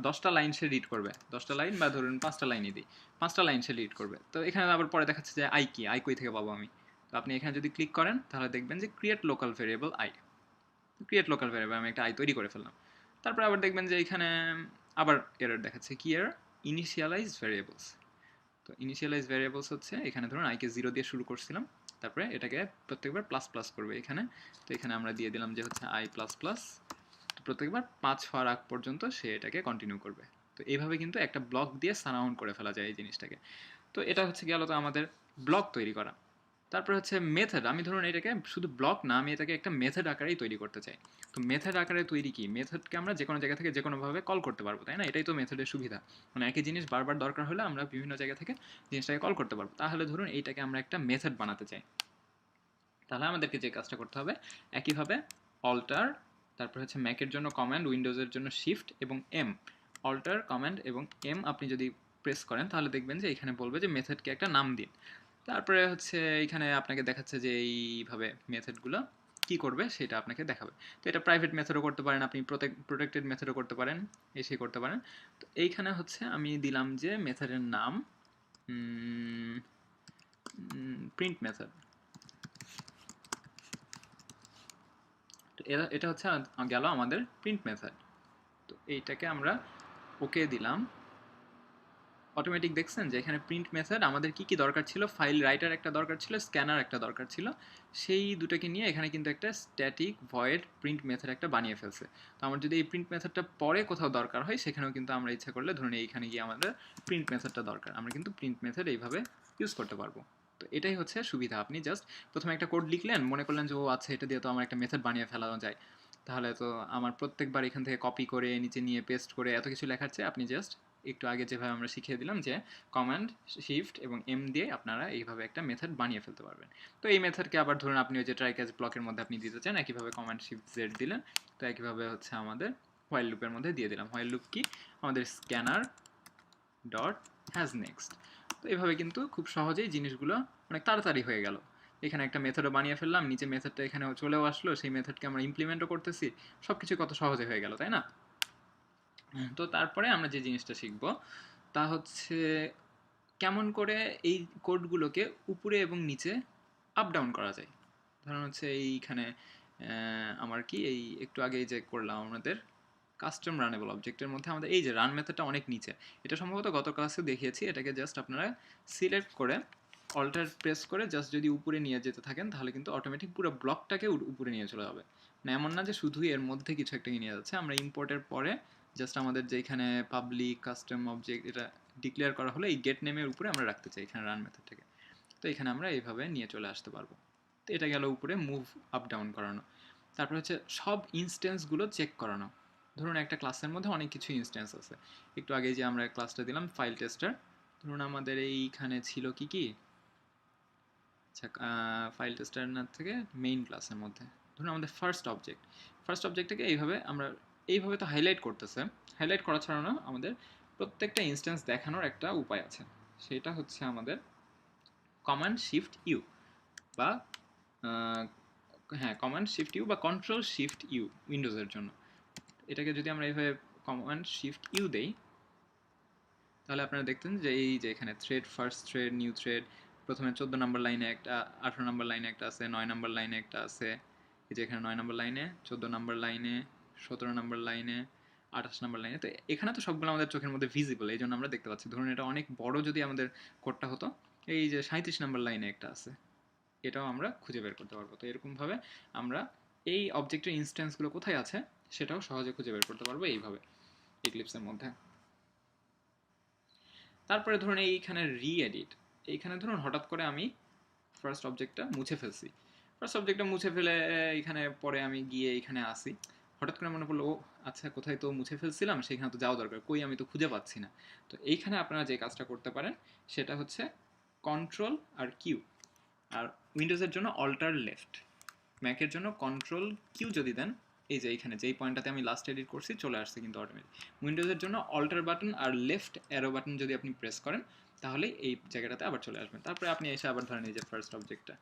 10টা লাইন সে রিড করবে, 10টা লাইন বা ধরুন 5টা লাইনই দিই, 5টা লাইন সে রিড করবে। তো এখানে আবার পরে দেখাচ্ছে যে আই কি, আই কই থেকে পাবো আমি। তো আপনি এখানে যদি ক্লিক করেন তাহলে দেখবেন যে create local variable I, create local variable আমি একটা আই তৈরি করে ফেললাম। তারপরে আবার দেখবেন যে এখানে আবার এরর দেখাচ্ছে, কি এরর, ইনিশিয়ালাইজ ভেরিয়েবলস। তো ইনিশিয়ালাইজ ভেরিয়েবলস হচ্ছে এখানে ধরুন আইকে 0 দিয়ে শুরু করছিলাম, তারপরে এটাকে প্রত্যেকবার প্লাস প্লাস করবে এখানে। তো এখানে আমরা দিয়ে দিলাম যে হচ্ছে আই প্লাস প্লাস, প্রত্যেকবার 5 হওয়ার আগ পর্যন্ত সে এটাকে কন্টিনিউ করবে। তো এইভাবে কিন্তু একটা ব্লক দিয়ে সারাউন্ড করে ফেলা যায় এই জিনিসটাকে। তো এটা হচ্ছে গেল তো আমাদের ব্লক তৈরি করা। তারপর হচ্ছে মেথড, আমি ধরুন এটাকে শুধু ব্লক না, আমি এটাকে একটা মেথড আকারেই তৈরি করতে চাই। তো মেথড আকারে তৈরি কি, মেথডকে আমরা যে কোনো জায়গা থেকে যে কোনোভাবে কল করতে পারবো, তাই না? এটাই তো মেথডের সুবিধা, মানে একই জিনিস বারবার দরকার হলে আমরা বিভিন্ন জায়গা থেকে জিনিসটাকে কল করতে পারবো। তাহলে ধরুন এইটাকে আমরা একটা মেথড বানাতে চাই, তাহলে আমাদেরকে যে কাজটা করতে হবে একইভাবে অল্টার, তারপর হচ্ছে ম্যাকের জন্য কমান্ড, উইন্ডোজের জন্য শিফট এবং এম, অল্টার কমান্ড এবং এম আপনি যদি প্রেস করেন তাহলে দেখবেন যে এখানে বলবে যে মেথডকে একটা নাম দিন। তারপরে হচ্ছে এখানে আপনাকে দেখাচ্ছে যে এইভাবে মেথডগুলো কি করবে সেটা আপনাকে দেখাবে। তো এটা প্রাইভেট মেথডও করতে পারেন, আপনি প্রোটেক্টেড মেথডও করতে পারেন, এসে করতে পারেন। তো এইখানে হচ্ছে আমি দিলাম যে মেথডের নাম প্রিন্ট মেথড। এটা হচ্ছে গেল আমাদের প্রিন্ট মেথড। তো এইটাকে আমরা ওকে দিলাম। অটোমেটিক দেখছেন যে এখানে প্রিন্ট মেথড আমাদের কি কি দরকার ছিল, ফাইল রাইটার একটা দরকার ছিল, স্ক্যানার একটা দরকার ছিল, সেই দুটোকে নিয়ে এখানে কিন্তু একটা স্ট্যাটিক ভয়েড প্রিন্ট মেথড একটা বানিয়ে ফেলছে। তো আমার যদি এই প্রিন্ট মেথডটা পরে কোথাও দরকার হয় সেখানেও কিন্তু আমরা ইচ্ছা করলে ধরুন এইখানে গিয়ে আমাদের প্রিন্ট মেথডটা দরকার, আমরা কিন্তু প্রিন্ট মেথড এইভাবে ইউজ করতে পারবো। তো এটাই হচ্ছে সুবিধা, আপনি জাস্ট প্রথমে একটা কোড লিখলেন, মনে করলেন যে ও আচ্ছা এটা দিয়ে তো আমার একটা মেথড বানিয়ে ফেলানো যায়, তাহলে তো আমার প্রত্যেকবার এখান থেকে কপি করে নিচে নিয়ে পেস্ট করে এত কিছু লেখার চেয়ে আপনি জাস্ট একটু আগে যেভাবে আমরা শিখিয়ে দিলাম যে কমান্ড শিফট এবং এম দিয়ে আপনারা এইভাবে একটা মেথড বানিয়ে ফেলতে পারবেন। তো এই মেথডকে আবার ধরুন আপনি ওই যে ট্রাই ক্যাচ ব্লকের মধ্যে আপনি দিতে চান, একইভাবে কমান্ড শিফট জেড দিলেন। তো একইভাবে হচ্ছে আমাদের হোয়াইল লুপের মধ্যে দিয়ে দিলাম, হোয়াইল লুপ কি, আমাদের স্ক্যানার ডট হ্যাজ নেক্সট। তো এইভাবে কিন্তু খুব সহজেই জিনিসগুলো অনেক তাড়াতাড়ি হয়ে গেল। এখানে একটা মেথডও বানিয়ে ফেললাম, নিচে মেথডটা এখানে চলেও আসলো, সেই মেথডকে আমরা ইমপ্লিমেন্টও করতেছি, সব কিছু কত সহজে হয়ে গেল, তাই না? তো তারপরে আমরা যে জিনিসটা শিখব তা হচ্ছে কেমন করে এই কোডগুলোকে উপরে এবং নিচে আপ ডাউন করা যায়। ধরুন হচ্ছে এইখানে আমার কি এই একটু আগেই যে করলাম আমাদের কাস্টম রানেবল অবজেক্টের মধ্যে আমাদের এই যে রান মেথডটা অনেক নিচে, এটা সম্ভবত গত ক্লাসে দেখিয়েছি। এটাকে জাস্ট আপনারা সিলেক্ট করে অল্টার প্রেস করে জাস্ট যদি উপরে নিয়ে যেতে থাকেন তাহলে কিন্তু অটোমেটিক পুরো ব্লকটাকে উপরে নিয়ে চলে যাবে। মানে এমন না যে শুধুই এর মধ্যে কিছু একটা নিয়ে যাচ্ছে, আমরা ইম্পোর্টের পরে জাস্ট আমাদের যেখানে পাবলিক কাস্টম অবজেক্ট এটা ডিক্লেয়ার করা হলে এই গেট নেমের উপরে আমরা রাখতে চাই এখানে রান মেথডটাকে। তো এখানে আমরা এইভাবে নিয়ে চলে আসতে পারবো। তো এটা গেল উপরে মুভ আপ ডাউন করানো। তারপর হচ্ছে সব ইনস্ট্যান্সগুলো চেক করানো। ধরুন একটা ক্লাসের মধ্যে অনেক কিছু ইনস্ট্যান্স আছে, একটু আগে যে আমরা ক্লাসটা দিলাম ফাইল টেস্টার, ধরুন আমাদের এইখানে ছিল কি কি, আচ্ছা ফাইল টেস্টার না থেকে মেইন ক্লাসের মধ্যে ধরুন আমাদের ফার্স্ট অবজেক্টটাকে এইভাবে আমরা এইভাবে তো হাইলাইট করতেছে, হাইলাইট করা ছাড়া না আমাদের প্রত্যেকটা ইনস্ট্যান্স দেখানোর একটা উপায় আছে, সেটা হচ্ছে আমাদের কমান্ড শিফট ইউ বা হ্যাঁ কমান্ড শিফট ইউ বা কন্ট্রোল শিফট ইউ উইন্ডোজের জন্য। এটাকে যদি আমরা এইভাবে কমান্ড শিফট ইউ দেই তাহলে আপনারা দেখতেন যে এই যে এখানে thread, first thread, new thread, প্রথমে 14 নম্বর লাইনে একটা, 18 নম্বর লাইনে একটা আছে, 9 নম্বর লাইনে একটা আছে, এই যে এখানে 9 নম্বর লাইনে, 14 নম্বর লাইনে, 17 নম্বর লাইনে, 28 নম্বর লাইনে। তো এখানে তো সবগুলো আমাদের চোখের মধ্যে ভিজিবল, এই জন্য আমরা দেখতে পাচ্ছি। ধরুন এটা অনেক বড় যদি আমাদের কোডটা হতো, এই যে 37 নম্বর লাইনে একটা আছে, এটাও আমরা খুঁজে বের করতে পারবো। তো এরকমভাবে আমরা এই অবজেক্টের ইনস্ট্যান্সগুলো কোথায় আছে সেটাও সহজে খুঁজে বের করতে পারবো এইভাবে এক্লিপসের মধ্যে। তারপরে ধরুন এইখানে রি-এডিট, এইখানে ধরুন হঠাৎ করে আমি ফার্স্ট অবজেক্টটা মুছে ফেলছি, ফার্স্ট অবজেক্টটা মুছে ফেলে এখানে পরে আমি গিয়ে এখানে আসি, হঠাৎ করে মনে পড়লো ও আচ্ছা কোথায় তো মুছে ফেলছিলাম, সেখানে তো যাওয়া দরকার, কই আমি তো খুঁজে পাচ্ছি না। তো এইখানে আপনারা যে কাজটা করতে পারেন সেটা হচ্ছে কন্ট্রোল আর কিউ, আর উইন্ডোজের জন্য অল্টার লেফট, ম্যাকের জন্য কন্ট্রোল কিউ যদি দেন, এই যে এইখানে যেই পয়েন্টটাতে আমি লাস্ট এডিট করছি চলে আসছে কিন্তু অটোমেটিক। উইন্ডোজের জন্য অল্টার বাটন আর লেফট অ্যারো বাটন যদি আপনি প্রেস করেন তাহলে এই জায়গাটাতে আবার চলে আসবেন। তারপরে আপনি এসে আবার ধরেন এই যে ফার্স্ট অবজেক্টটা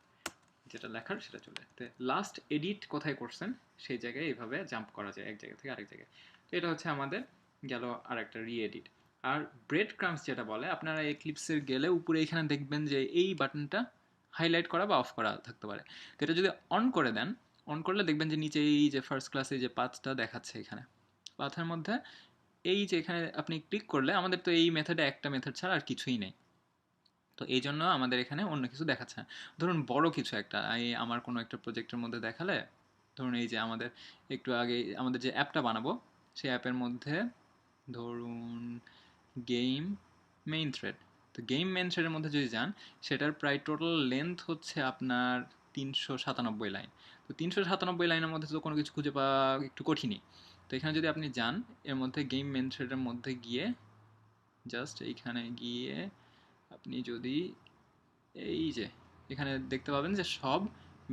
যেটা লেখার সেটা চলে আসতে, লাস্ট এডিট কোথায় করছেন সেই জায়গায় এইভাবে জাম্প করা যায় এক জায়গা থেকে আরেক জায়গায়। তো এটা হচ্ছে আমাদের গেল আর একটা রি এডিট। আর ব্রেড ক্রাম্পস যেটা বলে, আপনারা এক্লিপসের গেলে উপরে এখানে দেখবেন যে এই বাটনটা হাইলাইট করা বা অফ করা থাকতে পারে। তো এটা যদি অন করে দেন, অন করলে দেখবেন যে নিচে এই যে ফার্স্ট ক্লাসে যে পাথটা দেখাচ্ছে, এখানে পাথের মধ্যে এই যে এখানে আপনি ক্লিক করলে, আমাদের তো এই মেথডে একটা মেথড ছাড়া আর কিছুই নেই, তো এই জন্য আমাদের এখানে অন্য কিছু দেখাচ্ছে না। ধরুন বড় কিছু একটা এই আমার কোনো একটা প্রজেক্টের মধ্যে দেখালে, ধরুন এই যে আমাদের একটু আগে আমাদের যে অ্যাপটা বানাবো সেই অ্যাপের মধ্যে ধরুন গেম মেইন থ্রেড, তো গেম মেইন থ্রেডের মধ্যে যদি যান, সেটার প্রায় টোটাল লেন্থ হচ্ছে আপনার 397 লাইন। তো 397 লাইনের মধ্যে তো কোনো কিছু খুঁজে পাওয়া একটু কঠিনই। তো এখানে যদি আপনি যান এর মধ্যে গেম মেইন থ্রেডের মধ্যে গিয়ে, জাস্ট এইখানে গিয়ে আপনি যদি এই যে এখানে দেখতে পাবেন যে সব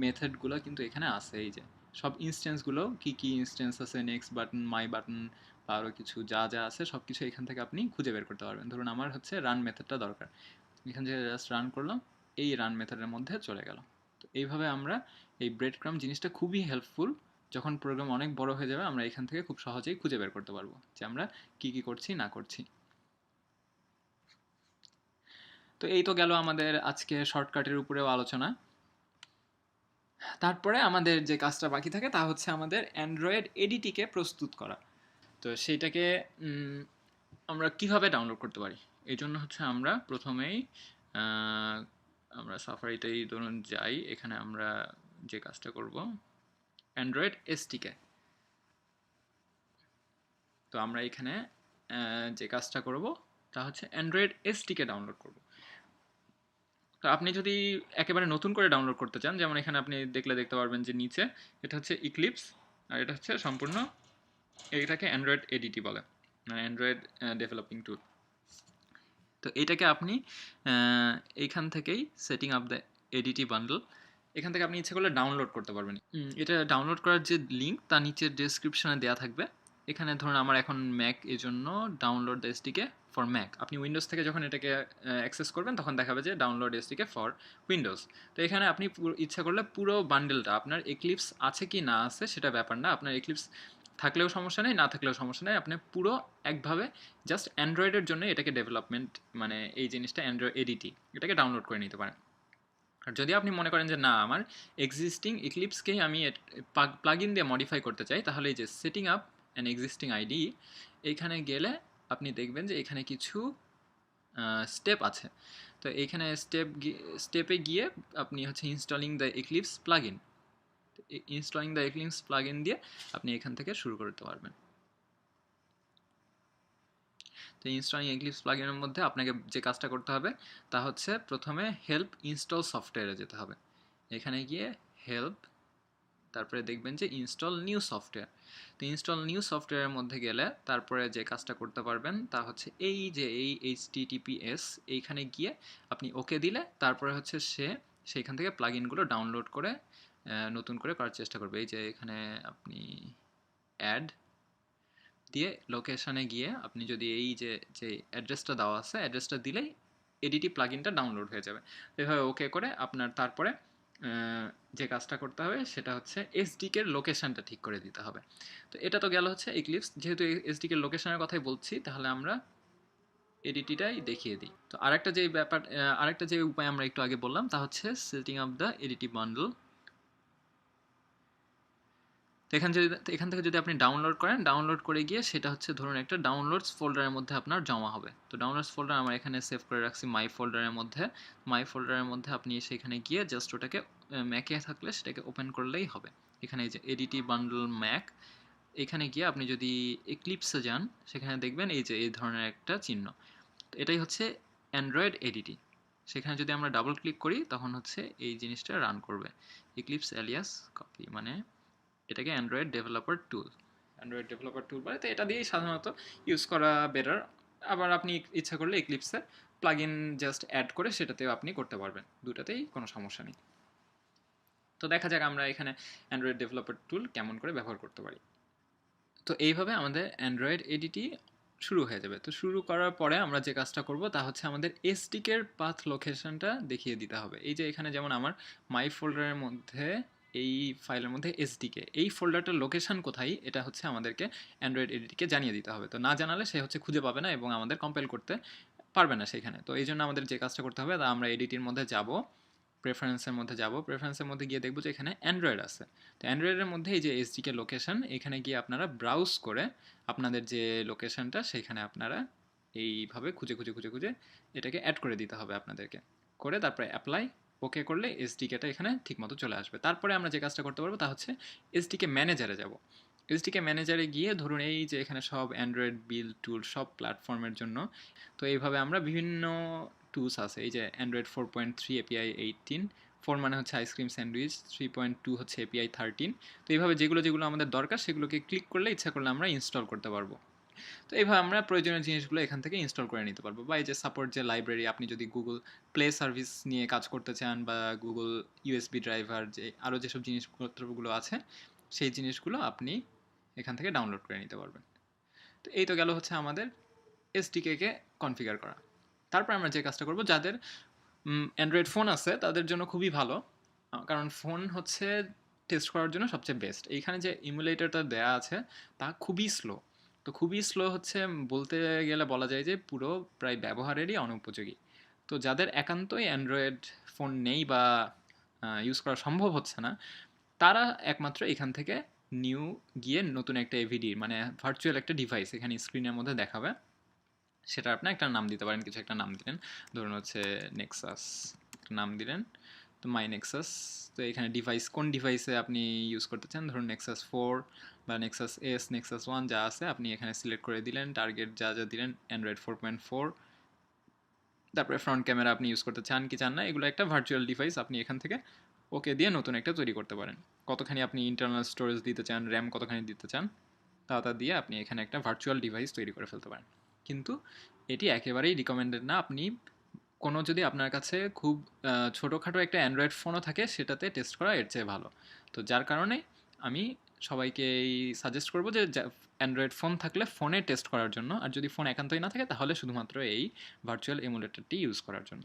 মেথডগুলো কিন্তু এখানে আছে, এই যে সব ইনস্ট্যান্সগুলো কি কি ইনস্ট্যান্স আছে, নেক্সট বাটন, মাই বাটন বা আরও কিছু যা যা আছে সব কিছু এখান থেকে আপনি খুঁজে বের করতে পারবেন। ধরুন আমার হচ্ছে রান মেথডটা দরকার, এখান থেকে জাস্ট রান করলাম, এই রান মেথডের মধ্যে চলে গেল। তো এইভাবে আমরা এই ব্রেড ক্রাম্ব জিনিসটা খুবই হেল্পফুল, যখন প্রোগ্রাম অনেক বড় হয়ে যাবে আমরা এখান থেকে খুব সহজেই খুঁজে বের করতে পারবো যে আমরা কি কি করছি না করছি। তো এই তো গেল আমাদের আজকে শর্টকাটের উপরেও আলোচনা। তারপরে আমাদের যে কাজটা বাকি থাকে তা হচ্ছে আমাদের অ্যান্ড্রয়েড এডিটিকে প্রস্তুত করা। তো সেইটাকে আমরা কিভাবে ডাউনলোড করতে পারি, এই জন্য হচ্ছে আমরা প্রথমেই আমরা সাফারিতেই ধরুন যাই, এখানে আমরা যে কাজটা করব অ্যান্ড্রয়েড এসটিকে, তো আমরা এখানে যে কাজটা করব তা হচ্ছে অ্যান্ড্রয়েড এসটিকে ডাউনলোড করব। তো আপনি যদি একেবারে নতুন করে ডাউনলোড করতে চান, যেমন এখানে আপনি দেখতে পারবেন যে নিচে এটা হচ্ছে ইক্লিপস, আর এটা হচ্ছে সম্পূর্ণ, এটাকে অ্যান্ড্রয়েড এডিটি বলে, মানে অ্যান্ড্রয়েড ডেভেলপিং টুল। তো এইটাকে আপনি এইখান থেকেই সেটিং আপ দ্য এডিটি বান্ডল, এখান থেকে আপনি ইচ্ছে করলে ডাউনলোড করতে পারবেন। এটা ডাউনলোড করার যে লিঙ্ক তা নিচের ডেসক্রিপশনে দেওয়া থাকবে। এখানে ধরুন আমার এখন ম্যাক, এই জন্য download the SDK for Mac. আপনি উইন্ডোজ থেকে যখন এটাকে অ্যাক্সেস করবেন তখন দেখাবে যে ডাউনলোড এসডিকে ফর উইন্ডোজ। তো এখানে আপনি ইচ্ছা করলে পুরো বান্ডেলটা, আপনার এক্লিপস আছে কি না আছে সেটা ব্যাপার না, আপনার এক্লিপস থাকলেও সমস্যা নেই, না থাকলেও সমস্যা নেই, আপনি পুরো একভাবে জাস্ট অ্যান্ড্রয়েডের জন্য এটাকে ডেভেলপমেন্ট, মানে এই জিনিসটা অ্যান্ড্রয়েড এডিটি, এটাকে ডাউনলোড করে নিতে পারেন। আর যদি আপনি মনে করেন যে না আমার এক্সিস্টিং ইক্লিপসকেই আমি প্লাগ ইন দিয়ে মডিফাই করতে চাই, তাহলে এই যে setting up an existing ID, এইখানে গেলে আপনি দেখবেন যে এখানে কিছু স্টেপ আছে। তো এইখানে স্টেপে গিয়ে আপনি হচ্ছে installing the eclipse plug in, installing the eclipse plug in দিয়ে আপনি এখান থেকে শুরু করতে পারবেন। তো ইনস্টলিং এক্লিপস প্লাগইনের মধ্যে আপনাকে যে কাজটা করতে হবে তা হচ্ছে প্রথমে হেল্প ইনস্টল সফটওয়্যারে যেতে হবে, এখানে গিয়ে হেল্প, তারপরে দেখবেন যে ইনস্টল নিউ সফটওয়্যার। তো ইনস্টল নিউ সফটওয়্যারের মধ্যে গেলে তারপরে যে কাজটা করতে পারবেন তা হচ্ছে এই যে এই HTTPS, এইখানে গিয়ে আপনি ওকে দিলে তারপরে হচ্ছে সেইখান থেকে প্লাগইনগুলো ডাউনলোড করে নতুন করে করার চেষ্টা করবে। এই যে এখানে আপনি অ্যাড দিয়ে লোকেশানে গিয়ে আপনি যদি এই যে যে অ্যাড্রেসটা দেওয়া আছে অ্যাড্রেসটা দিলেই এডিটি প্লাগইনটা ডাউনলোড হয়ে যাবে। এভাবে ওকে করে আপনার তারপরে যে কাজটা করতে হবে সেটা হচ্ছে এসডিকের লোকেশানটা ঠিক করে দিতে হবে। তো এটা তো গেল হচ্ছে এক্লিপস, যেহেতু এসডিকের লোকেশানের কথাই বলছি তাহলে আমরা এডিটিটাই দেখিয়ে দিই। তো আরেকটা যে উপায় আমরা একটু আগে বললাম তা হচ্ছে সেটিং আপ দ্য এডিটি বান্ডল। তো এখান থেকে যদি আপনি ডাউনলোড করেন, ডাউনলোড করে গিয়ে সেটা হচ্ছে ধরুন একটা ডাউনলোডস ফোল্ডারের মধ্যে আপনার জমা হবে। তো ডাউনলোডস ফোল্ডার আমার এখানে সেভ করে রাখছি মাই ফোল্ডারের মধ্যে। মাই ফোল্ডারের মধ্যে আপনি সেখানে গিয়ে জাস্ট ওটাকে ম্যাকে থাকলে সেটাকে ওপেন করলেই হবে। এখানে এই যে এডিটি বান্ডল ম্যাক, এখানে গিয়ে আপনি যদি এক্লিপসে যান সেখানে দেখবেন এই যে এই ধরনের একটা চিহ্ন। তো এটাই হচ্ছে অ্যান্ড্রয়েড এডিটি। সেখানে যদি আমরা ডাবল ক্লিক করি তখন হচ্ছে এই জিনিসটা রান করবে। এক্লিপস অ্যালিয়াস কপি, মানে এটাকে অ্যান্ড্রয়েড ডেভেলপার টুল বলে। তো এটা দিয়েই সাধারণত ইউজ করা বেটার। আবার আপনি ইচ্ছা করলে এক্লিপসে প্লাগ ইন জাস্ট অ্যাড করে সেটাতেও আপনি করতে পারবেন, দুটাতেই কোনো সমস্যা নেই। তো দেখা যাক আমরা এখানে অ্যান্ড্রয়েড ডেভেলপার টুল কেমন করে ব্যবহার করতে পারি। তো এইভাবে আমাদের অ্যান্ড্রয়েড এডিটি শুরু হয়ে যাবে। তো শুরু করার পরে আমরা যে কাজটা করব তা হচ্ছে আমাদের এসডিকের পাথ লোকেশনটা দেখিয়ে দিতে হবে। এই যে এখানে যেমন আমার মাই ফোল্ডারের মধ্যে এই ফাইলের মধ্যে এসডিকে, এই ফোল্ডারটার লোকেশন কোথায় এটা হচ্ছে আমাদেরকে অ্যান্ড্রয়েড এডিটিকে জানিয়ে দিতে হবে। তো না জানালে সে হচ্ছে খুঁজে পাবে না এবং আমাদের কম্পাইল করতে পারবে না সেখানে। তো এই জন্য আমাদের যে কাজটা করতে হবে তা আমরা এডিটির মধ্যে যাব, প্রেফারেন্সের মধ্যে যাব, প্রেফারেন্সের মধ্যে গিয়ে দেখবো যে এখানে অ্যান্ড্রয়েড আছে। তো অ্যান্ড্রয়েডের মধ্যে এই যে এসডিকে লোকেশন, এখানে গিয়ে আপনারা ব্রাউজ করে আপনাদের যে লোকেশনটা সেখানে আপনারা এইভাবে খুঁজে খুঁজে খুঁজে খুঁজে এটাকে অ্যাড করে দিতে হবে আপনাদেরকে। করে তারপরে অ্যাপ্লাই ওকে করলে এসডিকেটা এখানে ঠিকমতো চলে আসবে। তারপরে আমরা যে কাজটা করতে পারবো তা হচ্ছে এসডিকে ম্যানেজারে যাব। এসডিকে ম্যানেজারে গিয়ে ধরুন এই যে এখানে সব অ্যান্ড্রয়েড বিল টুল সব প্ল্যাটফর্মের জন্য। তো এইভাবে আমরা বিভিন্ন টুলস আছে, এই যে অ্যান্ড্রয়েড 4.3 এপিআই 18, 4 মানে হচ্ছে আইসক্রিম স্যান্ডউইচ, 3.2 হচ্ছে এপিআই 13। তো এইভাবে যেগুলো যেগুলো আমাদের দরকার সেগুলোকে ক্লিক করলে ইচ্ছা করলে আমরা ইনস্টল করতে পারবো। তো এইভাবে আমরা প্রয়োজনীয় জিনিসগুলো এখান থেকে ইনস্টল করে নিতে পারবো। বা এই যে সাপোর্ট যে লাইব্রেরি, আপনি যদি গুগল প্লে সার্ভিস নিয়ে কাজ করতে চান বা গুগল ইউএসবি ড্রাইভার, যে আরও যেসব জিনিসপত্রগুলো আছে সেই জিনিসগুলো আপনি এখান থেকে ডাউনলোড করে নিতে পারবেন। তো এই তো গেল হচ্ছে আমাদের এসডিকে কনফিগার করা। তারপর আমরা যে কাজটা করব, যাদের অ্যান্ড্রয়েড ফোন আছে তাদের জন্য খুবই ভালো, কারণ ফোন হচ্ছে টেস্ট করার জন্য সবচেয়ে বেস্ট। এইখানে যে ইমুলেটরটা দেয়া আছে তা খুবই স্লো। তো খুবই স্লো হচ্ছে বলতে গেলে বলা যায় যে পুরো প্রায় ব্যবহারেরই অনুপযোগী। তো যাদের একান্তই অ্যান্ড্রয়েড ফোন নেই বা ইউজ করা সম্ভব হচ্ছে না, তারা একমাত্র এখান থেকে নিউ গিয়ে নতুন একটা এভিডি মানে ভার্চুয়াল একটা ডিভাইস এখানে স্ক্রিনের মধ্যে দেখাবে, সেটা আপনি একটা নাম দিতে পারেন, কিছু একটা নাম দিলেন, ধরুন হচ্ছে নেক্সাস একটা নাম দিলেন। তো মাই নেক্সাস। তো এখানে ডিভাইস কোন ডিভাইসে আপনি ইউজ করতে চান, ধরুন নেক্সাস 4 বা নেক্সাস এস, নেক্সাস 1 যা আছে আপনি এখানে সিলেক্ট করে দিলেন, টার্গেট যা যা দিলেন অ্যান্ড্রয়েড 4.4। তারপরে ফ্রন্ট ক্যামেরা আপনি ইউজ করতে চান কি চান না, এগুলো একটা ভার্চুয়াল ডিভাইস আপনি এখান থেকে ওকে দিয়ে নতুন একটা তৈরি করতে পারেন। কতখানি আপনি ইন্টারনাল স্টোরেজ দিতে চান, র্যাম কতখানি দিতে চান, তা দিয়ে আপনি এখানে একটা ভার্চুয়াল ডিভাইস তৈরি করে ফেলতে পারেন। কিন্তু এটি একেবারেই রিকমেন্ডেড না। আপনি কোনো যদি আপনার কাছে খুব ছোটোখাটো একটা অ্যান্ড্রয়েড ফোনও থাকে সেটাতে টেস্ট করা এর চেয়ে ভালো। তো যার কারণে আমি সবাইকে সাজেস্ট করবো যে অ্যান্ড্রয়েড ফোন থাকলে ফোনে টেস্ট করার জন্য, আর যদি ফোন একান্তই না থাকে তাহলে শুধুমাত্র এই ভার্চুয়াল এমুলেটরটি ইউজ করার জন্য।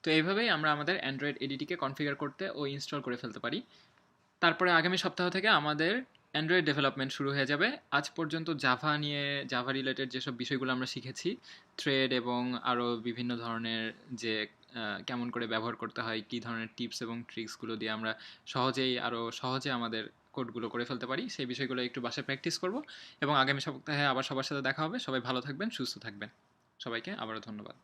তো এইভাবেই আমরা আমাদের অ্যান্ড্রয়েড এডিটিকে কনফিগার করতে ও ইনস্টল করে ফেলতে পারি। তারপরে আগামী সপ্তাহ থেকে আমাদের অ্যান্ড্রয়েড ডেভেলপমেন্ট শুরু হয়ে যাবে। আজ পর্যন্ত জাভা রিলেটেড যেসব বিষয়গুলো আমরা শিখেছি, থ্রেড এবং আরও বিভিন্ন ধরনের যে কেমন করে ব্যবহার করতে হয়, কী ধরনের টিপস এবং ট্রিক্সগুলো দিয়ে আমরা আরও সহজে আমাদের কোডগুলো করে ফেলতে পারি, সেই বিষয়গুলো একটু বাসায় প্র্যাকটিস করব। এবং আগামী সপ্তাহে আবার সবার সাথে দেখা হবে। সবাই ভালো থাকবেন, সুস্থ থাকবেন। সবাইকে আবারও ধন্যবাদ।